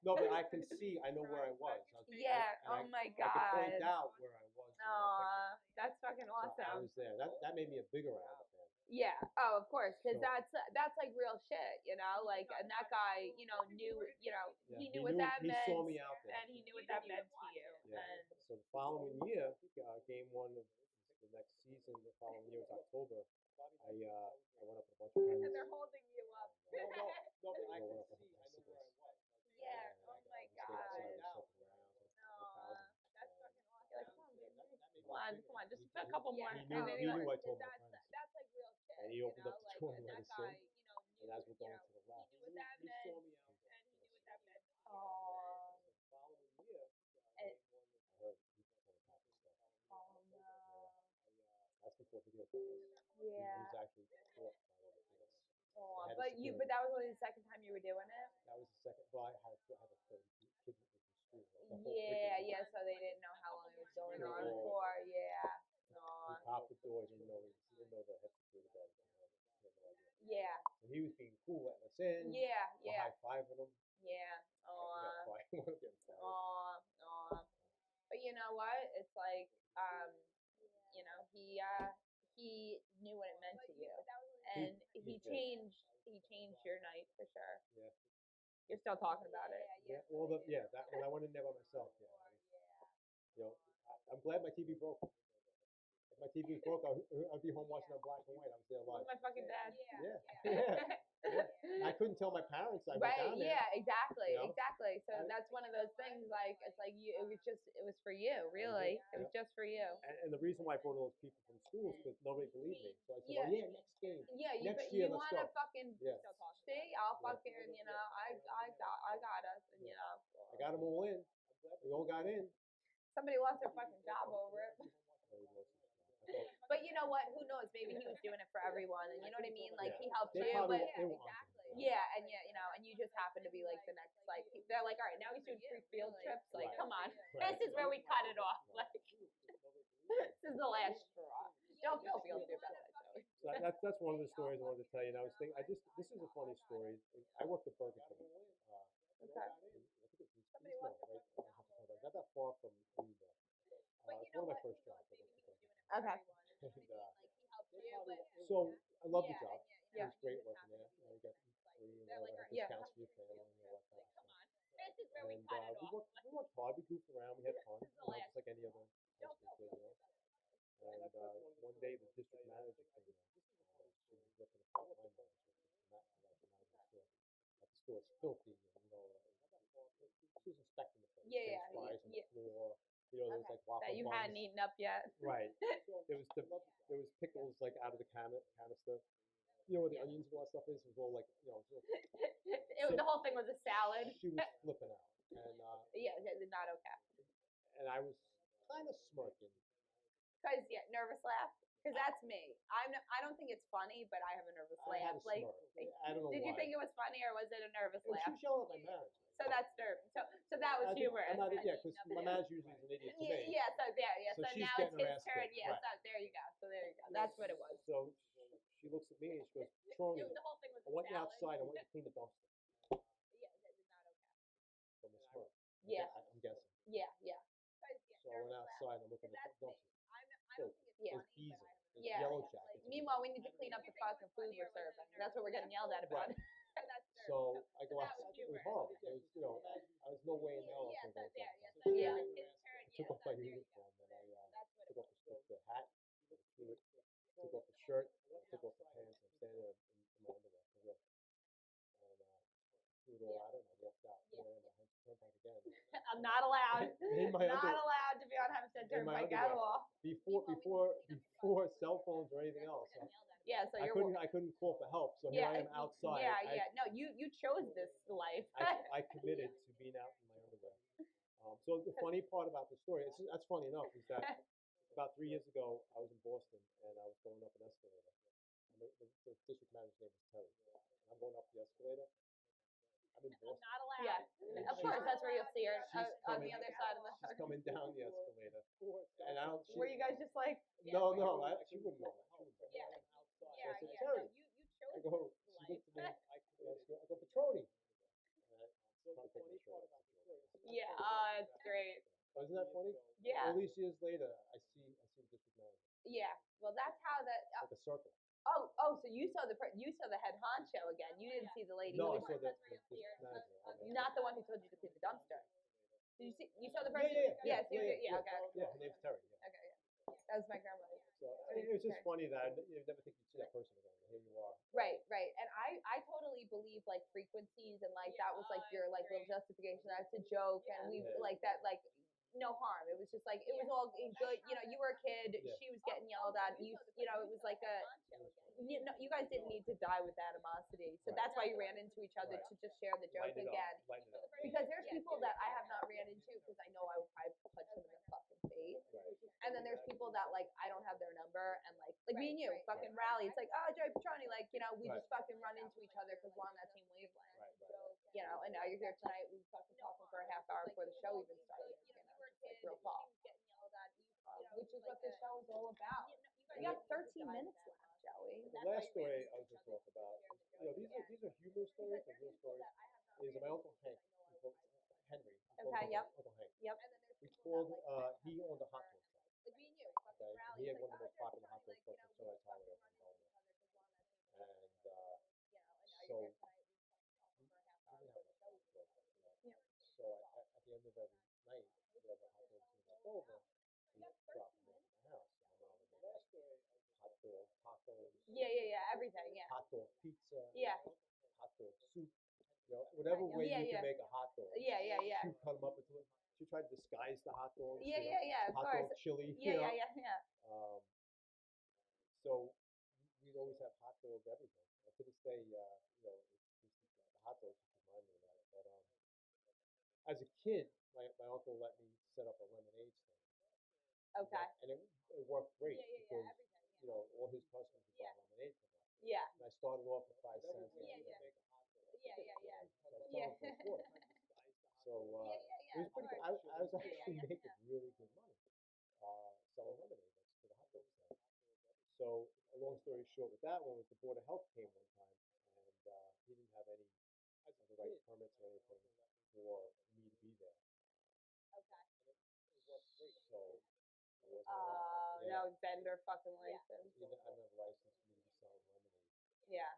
No, but I can see. I know where I was. Yeah. Oh my God. I can point out where I was. Aw, that's fucking awesome. So I was there. That made me a bigger Islander fan. Yeah. Oh, of course, because So- that's like real shit, you know. Like, and that guy, you know, knew, you know, Yeah, he knew what that he meant, saw me out there. and he knew what that meant to you. Yeah. And So the following year, game 1 of the next season, the following year was October. I went up with a bunch of friends. and they're holding you up. No, but I can see. I know where I was. Yeah. Oh my God. Outside, Aw, that's fucking awesome. You're like, come on, just a He- couple more. he And knew- then he you're knew like, I told my friends. that's like real shit. And he opened up the door and let that us guy, in. you know, knew, And as we're you going know, to the left, he knew what that he meant, saw me out there. and he knew what that meant. Oh. So the following year, And, I heard people coming back and stuff. oh no. That's before video cameras. He Yeah. was actually caught by the police. Oh, They had a but that was only the second time you were doing it. That was the second. Well, I had a third kid with me from school. The whole Yeah, freaking- yeah. So they didn't know how long it was going Yeah. on for. Yeah. He Aw. popped the door. He didn't know the head security guard. He had no idea. Yeah. So he was being cool, letting us in. Yeah. We're Yeah. high-fiving him. Yeah. He got fired. He wanted to get fired. Aw. But you know what? It's like, you know, he knew what it meant to you, and he changed your night for sure. Yeah. You're still talking about it. Yeah. Well, that when I went in there by myself, yeah. You know, I'm glad my TV broke. If my TV was broke, I'd be home watching it black and white. I was there live. My fucking dad. Yeah. I couldn't tell my parents I went Right, down there. yeah, exactly, You know? exactly. So that's one of those things, like, it's like it was for you, really. It was just for you. And the reason why I brought all those people from school is because nobody believed me. So I said, Yeah. oh yeah, next game. Yeah, Next year, you let's want to go. fucking Yeah. see? I'll fucking, you know, I got us, and you know. I got them all in. We all got in. Somebody lost their fucking job over it. But you know what? Who knows? Maybe he was doing it for everyone, and you know what I mean. Like he helped They you, probably- but they were onto it. yeah, and yeah, you know, and you just happen to be like the next, like they're like, all right, now he's doing free field trips. Like, Right. come on, Right. this is where we cut it off. Like, this is the last straw. Don't feel guilty about that, Joey. So that's one of the stories I wanted to tell you. And I was thinking, this is a funny story. I worked at Burger King. Okay. I think it was right. Not that far from Greenville. It's one of my first jobs. I worked at Burger King. Okay. And, so I love the job. It was great working there. You know, you got free and all that discounts for your family and all that kind of stuff. This is where we And cut it we off. worked hard. We goofed around. We had fun. You know, just like any other high school kid, you know. And one day the district manager came in. She was looking to fight my manager. The actual manager of the store. That the store's filthy, and you know, she was inspecting the place. Yeah, There was flies on the floor. You know, there was like waffle That you buns. hadn't eaten up yet. Right. There was pickles like out of the canister. You know where the onions and all that stuff is? It was all like, you know. The whole thing was a salad. She was flipping out, and Yeah, not okay. and I was kind of smirking. Cause nervous laugh. Cause that's me. I don't think it's funny, but I have a nervous I had laugh. a smirk. I don't know Did why. you think it was funny or was it a nervous Well, she laugh? was yelling at my manager. So that's nervous. So that was humorous. Because my manager usually is an idiot to me. Yeah. So So so she's now getting it's her his ass turn. kicked. Yeah. Right. So there you go. That's what it was. So she looks at me and she goes, Trony, The whole thing was I want you salad. outside. I want you to clean the dumpster. Yeah, that is not okay. From the smirk. Yeah. I'm guessing. Yeah, yeah. So I went outside and looked at the dumpster. I don't think it's There's funny, bees but in it. I There's yeah. yellow jackets. Meanwhile, we need to clean up the fucking food we're serving. That's what we're getting yelled at about. Right. So I go outside. It was horrible. It was, you know, I was no way in hell I was going to go outside. Yeah. I took off my uniform and I took off the hat, I threw it, took off the shirt, I took off the pants. I'm standing there in my underwear for real. And threw it all at her and I walked out. Here I am on Hempstead Turnpike again. I'm not allowed. In my Not underwear. allowed to be on Hempstead In my Turnpike at underwear. all. Before cell phones or anything else. Yeah, so I couldn't call for help. So here I am outside. Yeah. No, you chose this life. I committed to being out in my underwear. So the funny part about the story, that's funny enough, is that about 3 years ago, I was in Boston and I was going up an escalator. And the district manager's name was Terry. And I'm going up the escalator. I'm in Boston. Not allowed. Yeah, of course, that's where you'll see her on the other side of the. She's coming down the escalator. And I don't. Were you guys just like? No, she wouldn't know that. She wouldn't know Yeah. that. Yeah, I said, yeah. Terry. No, you chose I go. She looked at me. I go, Petroni. Trying to take my shirt off. Yeah. It's great. Isn't that funny? Yeah. All these years later, I see the district manager. Yeah. Well, that's how that. Like a circle. Oh, so you saw the head honcho again. You didn't see the lady. No, I who saw was, the district manager. not the one who told you to clean the dumpster. Did you see? You saw the person? Yeah. Okay. Yeah, her name's Terry. Yeah. Okay, yeah. That was my grandmother. So it was just funny that you never think you'd see that person again. Here you are. Right. And I totally believe like frequencies and like that was like your like little justification. That's a joke, and we like that like no harm. It was just like it was all good. You know, you were a kid. Yeah. She was getting yelled at. You know, it was like a. You guys didn't need to die with animosity, so that's why you ran into each other to just share the joke again. Lighten it up. Because there's people that I have not ran into because I know I would probably punch them in the fucking face. Right. And then there's people that like I don't have their number and like me and you fucking rally. It's like, oh, Joey Petroni, like, you know, we just fucking run into each other because we're on that same wavelength. Right. You know, and now you're here tonight. We fucking talking for a half hour before the show even started. You know, it's like real talk. Which is what this show is all about. We got 13 minutes left, Joey. The last story I was going to talk about, you know, these are humor stories, and real stories. Is my Uncle Hank, Henry. Okay, yep. Uncle Hank. Yep. We called. He owned a hot dog shop. Okay, And he had one of the most popular hot dog trucks in Sunrise Highway up in Belmont. And so we didn't have a hot dog. So at the end of every night, whatever hot dogs he left over, we drop them off at my house. And my mom would make hot dog tacos. Yeah. Everything. Yeah. Hot dog pizza. Yeah. Hot dog soup. You know, whatever way you can make a hot dog. Yeah. She would cut them up into it. She tried to disguise the hot dogs. Yeah. Of hot course. dog chili. Yeah. So we'd always have hot dogs everything. And to this day, you know, the hot dogs just remind me of that. But as a kid, my uncle let me set up a lemonade stand. Okay. And it worked great because you know all his customers would buy lemonade from us. Yeah. And I started off with 5 cents. So it was pretty good. I was actually making really good money selling lemonade next to the hot dog stand. So a long story short with that one was the Board of Health came one time and he didn't have any of the right permits or anything for me to be there. Okay. So it wasn't no vendor fucking license. I didn't have a license for me to be selling lemonade. Yeah.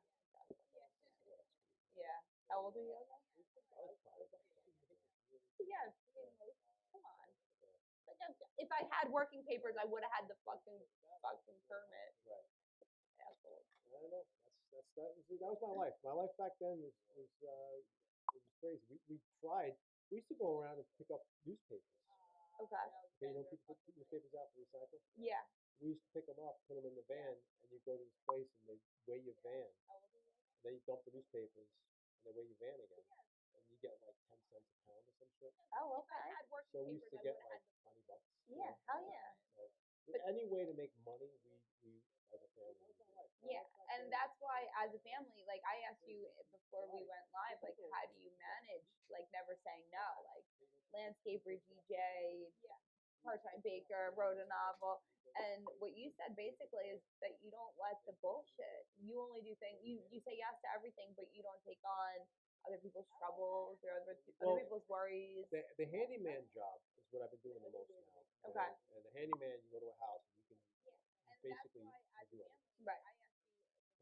Yeah. How old were you? I was probably about 17. Yes. Come on. Like if I had working papers, I would have had the fucking permit. Right. Asshole. I don't know. That was my life. My life back then was crazy. We tried. We used to go around and pick up newspapers. Okay. Okay, you know, people put newspapers out for recycle. Yeah. We used to pick them up, put them in the van, and you go to this place and they weigh your van. And then you dump the newspapers and they weigh your van again. And you get like 10 cents a pound or some shit. Oh, okay. So we used to get like $20. Yeah, hell yeah. So any way to make money, we as a family. Yeah, and that's why as a family, like I asked you before we went live, like how do you manage like never saying no, like landscaper, DJ, part-time baker, wrote a novel. And what you said basically is that you don't let the bullshit. You only do things. You say yes to everything, but you don't take on other people's troubles or other Well, people's worries. the handyman job is what I've been doing the most now. Okay. And the handyman, you go to a house and you basically can do anything. Right.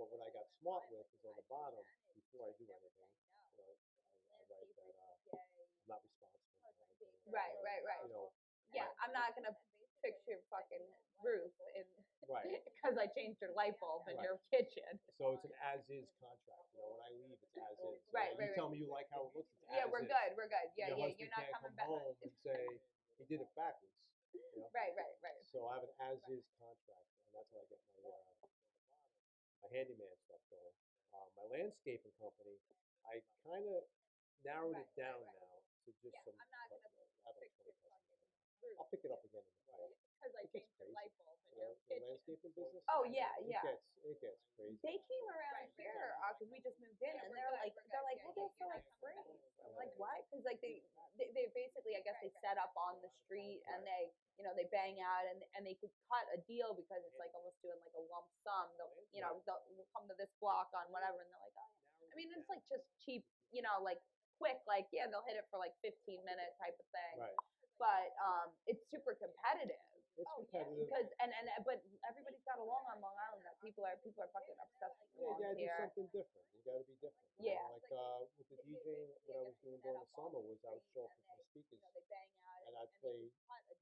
But what I got smart with is on the bottom, before I do anything, I write that I'm not responsible for anything. Right. You know, Yeah, I'm not gonna fix your fucking roof right. because I changed your light bulb in Right. your kitchen. So it's an as-is contract. When I leave, it's as is. So Right, you right, tell right. me you like how it looks, it's Yeah, as we're is. good. We're good. Yeah, Your yeah. husband You're not can't coming come back. home and say he did it backwards. Right. So I have an as-is contract, and that's how I get my handyman stuff going. My landscaping company, I kind of narrowed it down now to just some. I have like 20 customers. I'll pick it up again in the fall. Because I It gets changed your crazy. light bulb in your The kitchen. landscaping business. Oh yeah, yeah. It gets crazy. They came around here because we just moved in, and they're like, we'll do it for like free. I'm like, what? Because like they basically, I guess they set up on the street and they, they bang out and they could cut a deal because it's like almost doing like a lump sum. They'll come to this block on whatever, and they're like, oh, I mean, it's like just cheap, like quick, like yeah, they'll hit it for like 15-minute type of thing. Right. But it's super competitive. It's competitive. Because but everybody's got along on Long Island that people are fucking obsessed with Yeah, you gotta do here. something different. You gotta be different. Yeah. Like with the DJing, what I was doing during the summer was I would show up with my speakers and I'd play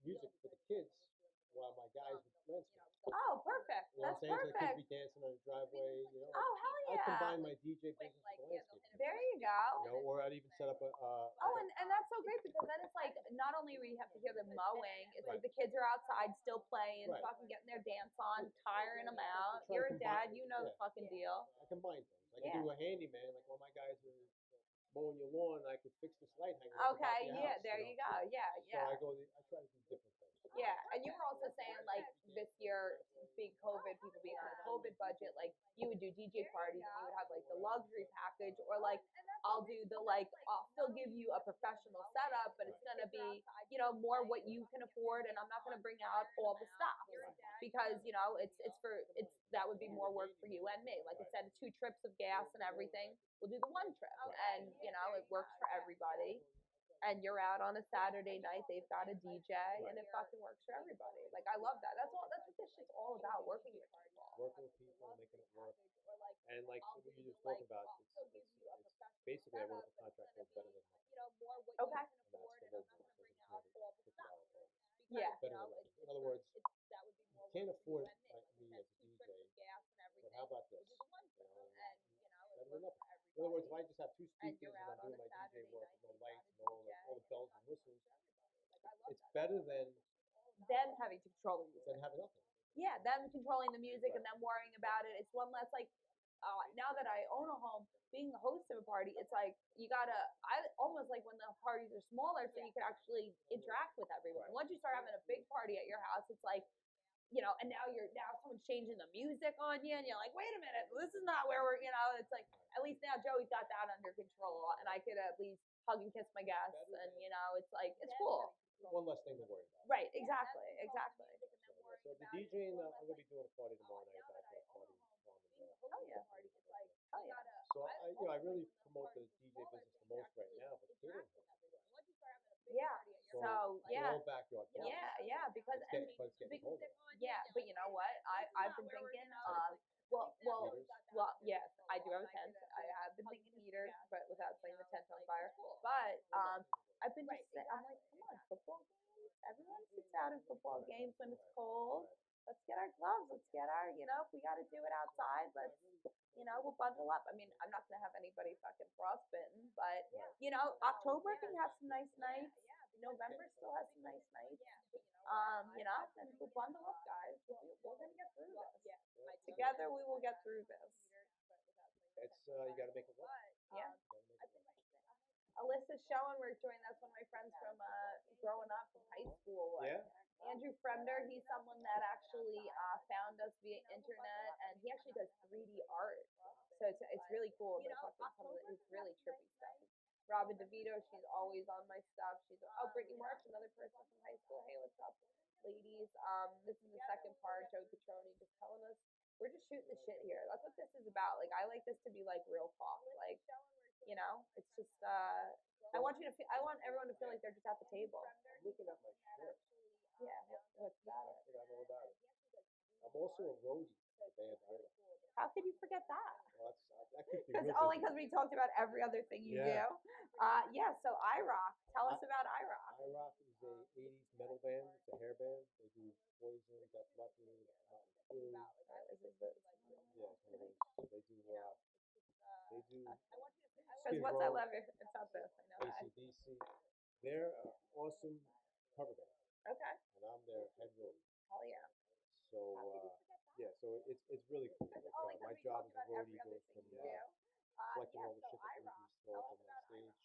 music for the kids while my guys would landscape. Oh, perfect. You know what That's I'm saying? So the kids perfect. be dancing on the driveway. Oh, hell I yeah. combine my DJ business with the landscape. There you go. Or I'd even set up a. Oh, and that's so great because then it's like not only where you have to hear the mowing, it's like the kids are outside still playing, Right. fucking getting their dance on, tiring them out. Try to You're a combine- dad, you know the fucking deal. I combine things. I Yeah. can do a handyman, like when my guys are mowing your lawn, I could fix this light hanger. At the back Okay, of your yeah, house, there you go. Yeah, So yeah. I try to do different things. Yeah, and you were also saying like this year, big COVID, people being on a COVID budget, like you would do DJ parties and you would have like the luxury package, or like I'll do the I'll still give you a professional setup, but it's gonna be more what you can afford, and I'm not gonna bring out all the stuff because it's that would be more work for you and me. Like instead of 2 trips of gas and everything, we'll do the 1 trip, and it works for everybody. And you're out on a Saturday night, they've got a DJ, and it fucking works for everybody. Like I love that. That's what this shit's all about, working with people. Working with people, making it work. And like what you just spoke about, it's basically I wrote up a contract called Better Than Nothing. Okay. And that's the logo. $50 bonus. Yeah. Better than nothing. In other words, you can't afford me as a DJ, but how about this? Better than nothing. In other words, if I just have 2 speakers and I'm doing my DJ work, no lights, all the bells and whistles, it's better than Them having to control the music. having nothing. Yeah, them controlling the music and them worrying about it. It's one less now that I own a home, being the host of a party, it's like I almost like when the parties are smaller so you can actually interact with everyone. Right. Once you start having a big party at your house, it's like, and now someone's changing the music on you and you're like, wait a minute, this is not where it's like, at least now Joey's got that under control and I could at least hug and kiss my guests and it's like, it's cool. One less thing to worry about. Right, exactly. So the DJing, I'm gonna be doing a party tomorrow night. Bachelor party. Hell yeah. Hell yeah. So I really promote the DJ business the most right now, but catering. Yeah. So yeah. All backyard parties. Yeah, because It's getting colder. yeah, but you know what? I've been thinking well, yes, I do have a tent. I have been thinking heaters, but without setting the tent on fire. But I've been I'm like, come on, football games. Everyone sits out in football games when it's cold. Let's get our gloves. Let's get our, if we got to do it outside, we'll bundle up. I mean, I'm not going to have anybody fucking frostbitten, but, October can have some nice nights. November still has some nice nights. And we'll bundle up, guys. We're going to get through this. Together, we will get through this. It's, you got to make it work. Yeah. Alyssa's showing we're joined. That's one of my friends from growing up from high school. Yeah. Andrew Fremder, he's someone that actually found us via internet, and he actually does 3D art. So it's really cool. It's really trippy stuff. Robin DeVito, she's always on my stuff. Brittany March, another person from high school. Hey, what's up? ladies. This is the second part. Joey Catroni just telling us we're just shooting the shit here. That's what this is about. Like I like this to be like real talk. Like it's just I want you to feel. I want everyone to feel like they're just at the table. I'm looking at my shirt. Yeah. What's that? I forgot all about it. I'm also a roadie for the band Ira. How could you forget that? Well, that keeps me Because real only busy. because we talked about every other thing you Yeah. do. Yeah. So iRock. Tell us about iRock. iRock is a 80s metal band. It's a hair band. They do Poison, Def Leppard, Motley Crue. This is the. Yeah, it's one of those. So they do. Because Skid what's I Row, love it. It's not this. I know that. AC/DC. They're an awesome cover band, Okay. and I'm their head roadie. Hell yeah. So yeah, so it's really cool. Like, my job as a roadie goes from collecting all the shit that DJs throw up on stage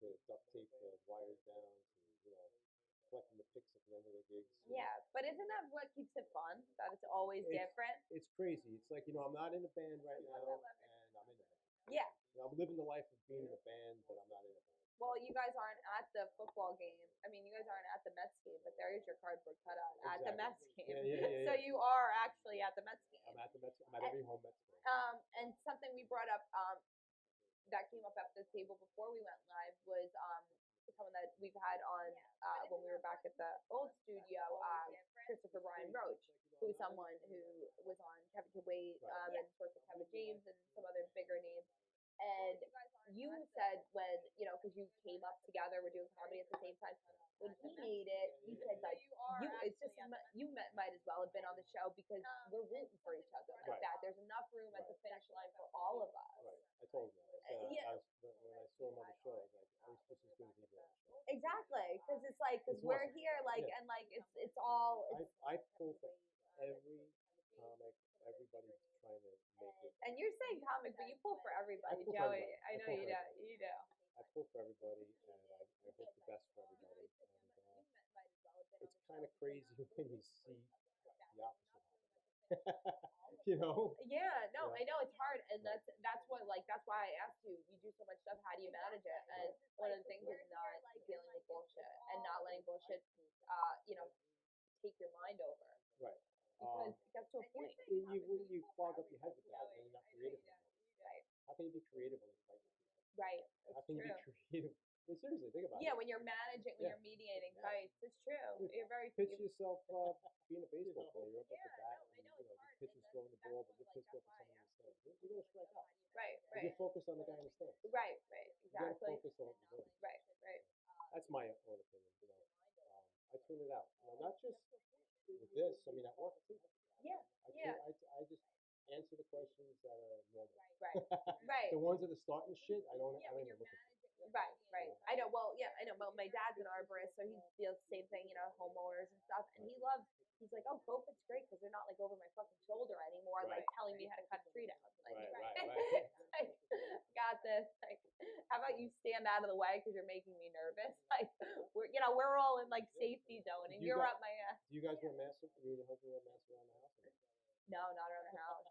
to duct tape the wires down to collecting the picks at the end of the gigs. Yeah, but isn't that what keeps it fun? That it's always different. It's crazy. It's like I'm not in a band right now, and I'm in a band. Yeah. I'm living the life of being in a band, but I'm not in a band. Well, you guys aren't at the football game. I mean, you guys aren't at the Mets game, but there is your cardboard cutout at the Mets game. Yeah. So you are actually at the Mets game. I'm at the Mets. I'm at every home Mets game. And something we brought up that came up at the table before we went live was someone that we've had on when we were back at the old studio, Christopher Brian Roach, who is someone who was on Kevin Can Wait and worked with Kevin James and some other bigger names. And you said when, because you came up together, we're doing comedy at the same time. When he made it, he said like, you might as well have been on the show because we're rooting for each other like that. There's enough room at the finish line for all of us. Right. I told him that. When I saw him on the show, I was like, I was just as good as he was on the show. Exactly, because it's like, we're here, like, and like it's all. I pull for every comic, everybody trying to make it. And you're saying comic, but you pull for everybody, Joey. I know you do. You do. I pull for everybody, and I hope the best for everybody. And it's kind of crazy when you see the opposite happen. Yeah, no, I know it's hard, and that's what that's why I asked you. You do so much stuff. How do you manage it? And one of the things is not dealing with bullshit and not letting bullshit, take your mind over. Right. Because it gets to a point. You clog up your head with that, and you're not creative anymore. Right. How can you be creative when you're fighting people? Right. How can you be creative? I mean, seriously, think about it. Yeah, when you're managing, when you're mediating fights, it's true. Dude, you're very. Picture yourself being a baseball player. You're up at the bat, and the pitcher's throwing the ball, but you're pissed off at someone in the stands. You're going to strike out. Right. You're focused on the guy in the stands. Right. Exactly. You got to focus on what you're doing. Right. That's my own opinion. I tune it out. Not just with this. I mean, at work too. Yeah. I just answer the questions that are normal. Right. The ones that are starting shit, I don't even look at them. Right. I know. Well, yeah, I know. Well, my dad's an arborist, so he deals the same thing, homeowners and stuff. And he's like, oh, COVID's great because they're not like over my fucking shoulder anymore, like telling me how to cut a tree down. Like, right. Like, got this. Like, how about you stand out of the way because you're making me nervous? Like, we're all in like safety zone, and you're up my ass. Do you guys wear masks? You and your husband wear masks around the house? No, not around the house.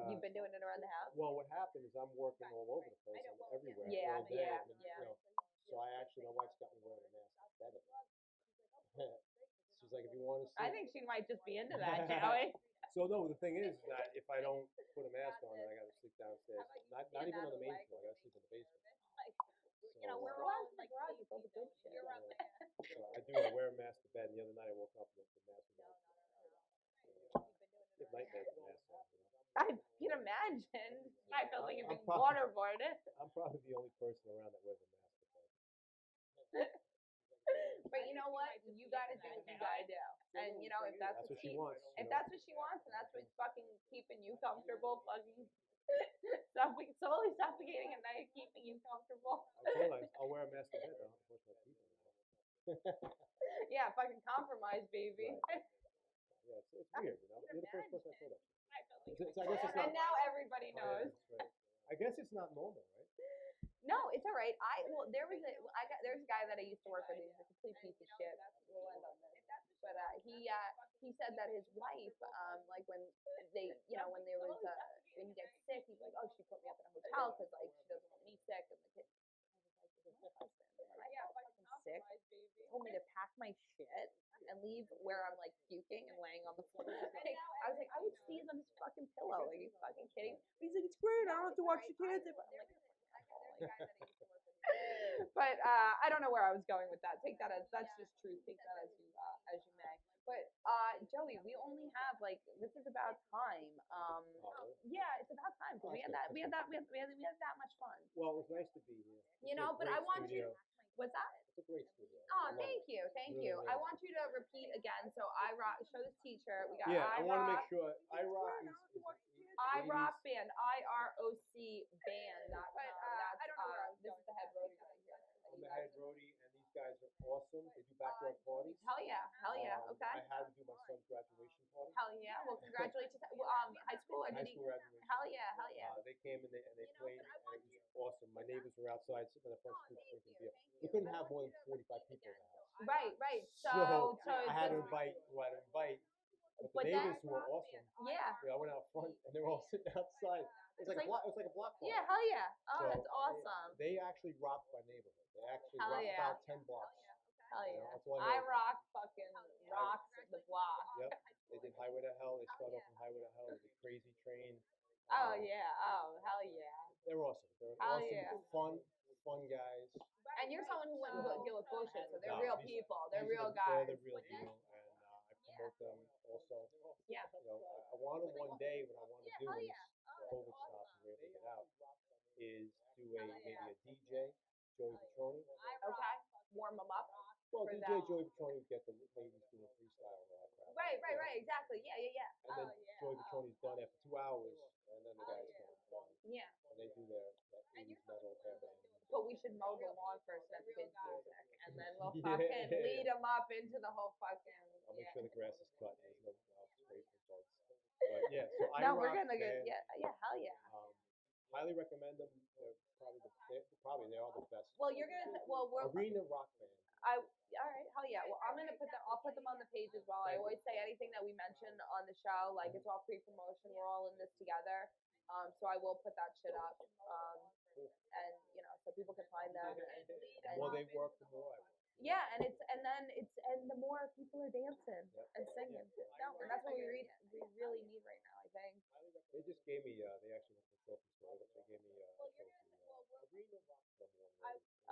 You've been doing it around the house? Well, what happened is I'm working all over the place. I'm everywhere. Yeah. So my wife's got me wearing a mask better. She's like, if you want to see. I think she might just be into that, Joey. So no, the thing is that if I don't put a mask on, then I got to sleep downstairs. Not even on the main floor. I got to sleep in the basement. So, we're all in the garage with all the good shit. So I do. I wear a mask to bed. And the other night I woke up with the mask on. Get nightmares with masks on. I can imagine. I feel like you're being waterboarded. I'm probably the only person around that wears a mask to bed. But you know what? You gotta do what you gotta do. And if that's what she wants. If that's what she wants, and that's what's fucking keeping you comfortable, fucking slowly suffocating at night, keeping you comfortable. I told her I'll wear a mask to bed. I don't have to brush my teeth anymore. Yeah, fucking compromise, baby. Right. Yeah, it's weird, You're the first person I told that. And now everybody knows. Right. I guess it's not normal, right? No, it's all right. There's a guy that I used to work with. He's a complete piece of shit. We'll end on this. But he said that his wife, like when they, when there was when he gets sick, he's like, oh, she put me up in a hotel because like she doesn't want me sick and the kids. I was like, this is my husband. When I get fucking sick, sick, told me to pack my shit and leave where I'm like puking and laying on the floor. I was like, I would sneeze on this fucking pillow. Like, are you fucking kidding? But he's like, it's great. I don't have to watch the kids. I'm like, but I don't know where I was going with that. Take that as that's just truth. Take that as you may. But Joey, we only have like this is about time. Yeah, it's about time because we had that much fun. Well, it was nice to be here. You know, but I want you. What's that? It's a great studio. Oh, thank you, thank you. I want you to repeat again. So I rock. Show this T-shirt. We got. Yeah, I want to make rock. sure I rock is I rock band. IROC band. But I don't know where I was. This is the head roadie guy here. I'm the head roadie, and these guys are awesome. They do backyard parties. Hell yeah, okay. I had them do my son's graduation party. Hell yeah. Well, congratulations. High school or High did he? school graduation. Hell yeah, hell yeah. They came and they played, and it was awesome. My neighbors were outside sitting on the front stoop drinking beer. We couldn't have more than 45 people in the house. Right. So I had to invite who I had to invite. But the neighbors were awesome. Yeah. I went out front, and they were all sitting outside. It was like a block. It was like a block party. Yeah, hell yeah. Oh, so that's awesome. They actually rocked my neighborhood. They actually rocked about 10 blocks. Hell yeah. I rock fucking rocks the block. Yep. They did Highway to Hell. They started off in Highway to Hell. They did Crazy Train. Oh yeah. Oh hell yeah. They're awesome. They're awesome, fun guys. And you're someone who wouldn't deal with bullshit, so they're real people. They're real guys. They're the real deal, and I promote them also. Yeah. You know, I want them one day. What I want to do is COVID stops and we're able to get out. Is do maybe a DJ, Joey Petroni. Okay. Warm them up. Well, DJ Joey Petroni would get the ladies doing freestyle and all that crap. Right. Exactly. Yeah. And then Joey Petroni's done after 2 hours, and then the guys come. Yeah. And they do their 80s metal hair band. But we should mow the lawn first and kids music, and then we'll fucking lead them up into the whole fucking. I'll make sure the grass is cut. There's no spray for bugs. But yeah, so no, we're gonna get hell yeah. Highly recommend them. They're probably they are the best. Well, you're gonna we're arena rock band. All right, hell yeah. Well, I'm gonna I'll put them on the page as well. I always say anything that we mention on the show, like it's all pre-promotion. We're all in this together. So I will put that shit up. And so people can find them. And the more they work, the more I work. Yeah, and the more people are dancing and singing. No, and that's what we really need right now, I think. They just gave me. They actually went to the trophy store. They gave me a trophy.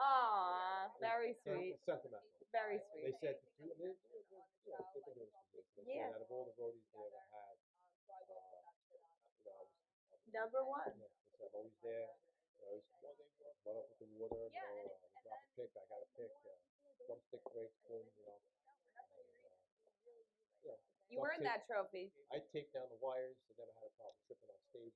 Aw, very sweet. Sentimental. Very sweet. They said they've been doing this for years. They said out of all the roadies they ever had, I was number one. Yeah, they said I'm always there. I always run up with the water. Drop a pick. I got a pick. Drumstick breaks, boom. You earned that trophy. I taped down the wires. I never had a problem tripping on stage.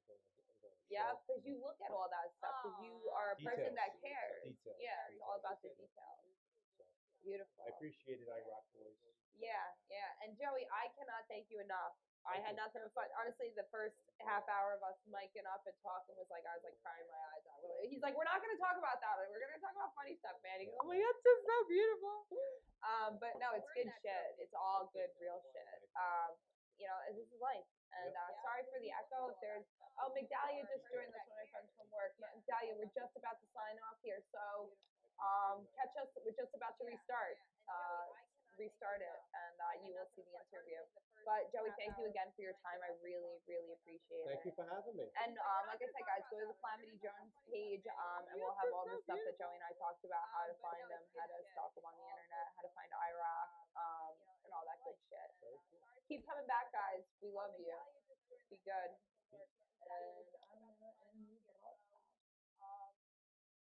Yeah, because you look at all that stuff. Because you are a person that cares. Details. Yeah, it's all about the details. Beautiful. I appreciated iRock Boys. Yeah. And Joey, I cannot thank you enough. I had nothing but fun. Honestly, the first half hour of us miking up and talking was like I was like crying my eyes out. He's like, we're not going to talk about that. We're going to talk about funny stuff, man. He goes, oh my God, this is so beautiful. But no, it's good shit. It's all good, real shit. This is life. And sorry for the echo. If there's Migdalia just joined us when I friends from work. Migdalia, we're just about to sign off here, so catch us. We're just about to restart. Restart it, and you will see the interview. But Joey, thank you again for your time. I really, really appreciate it. Thank you for having me. And like I said, guys, go to the Calamity Jones page, and we'll have all the stuff that Joey and I talked about, how to find them, how to stalk them on the internet, how to find IROC, and all that good shit. Keep coming back, guys. We love you. Be good. And I'm gonna end the broadcast.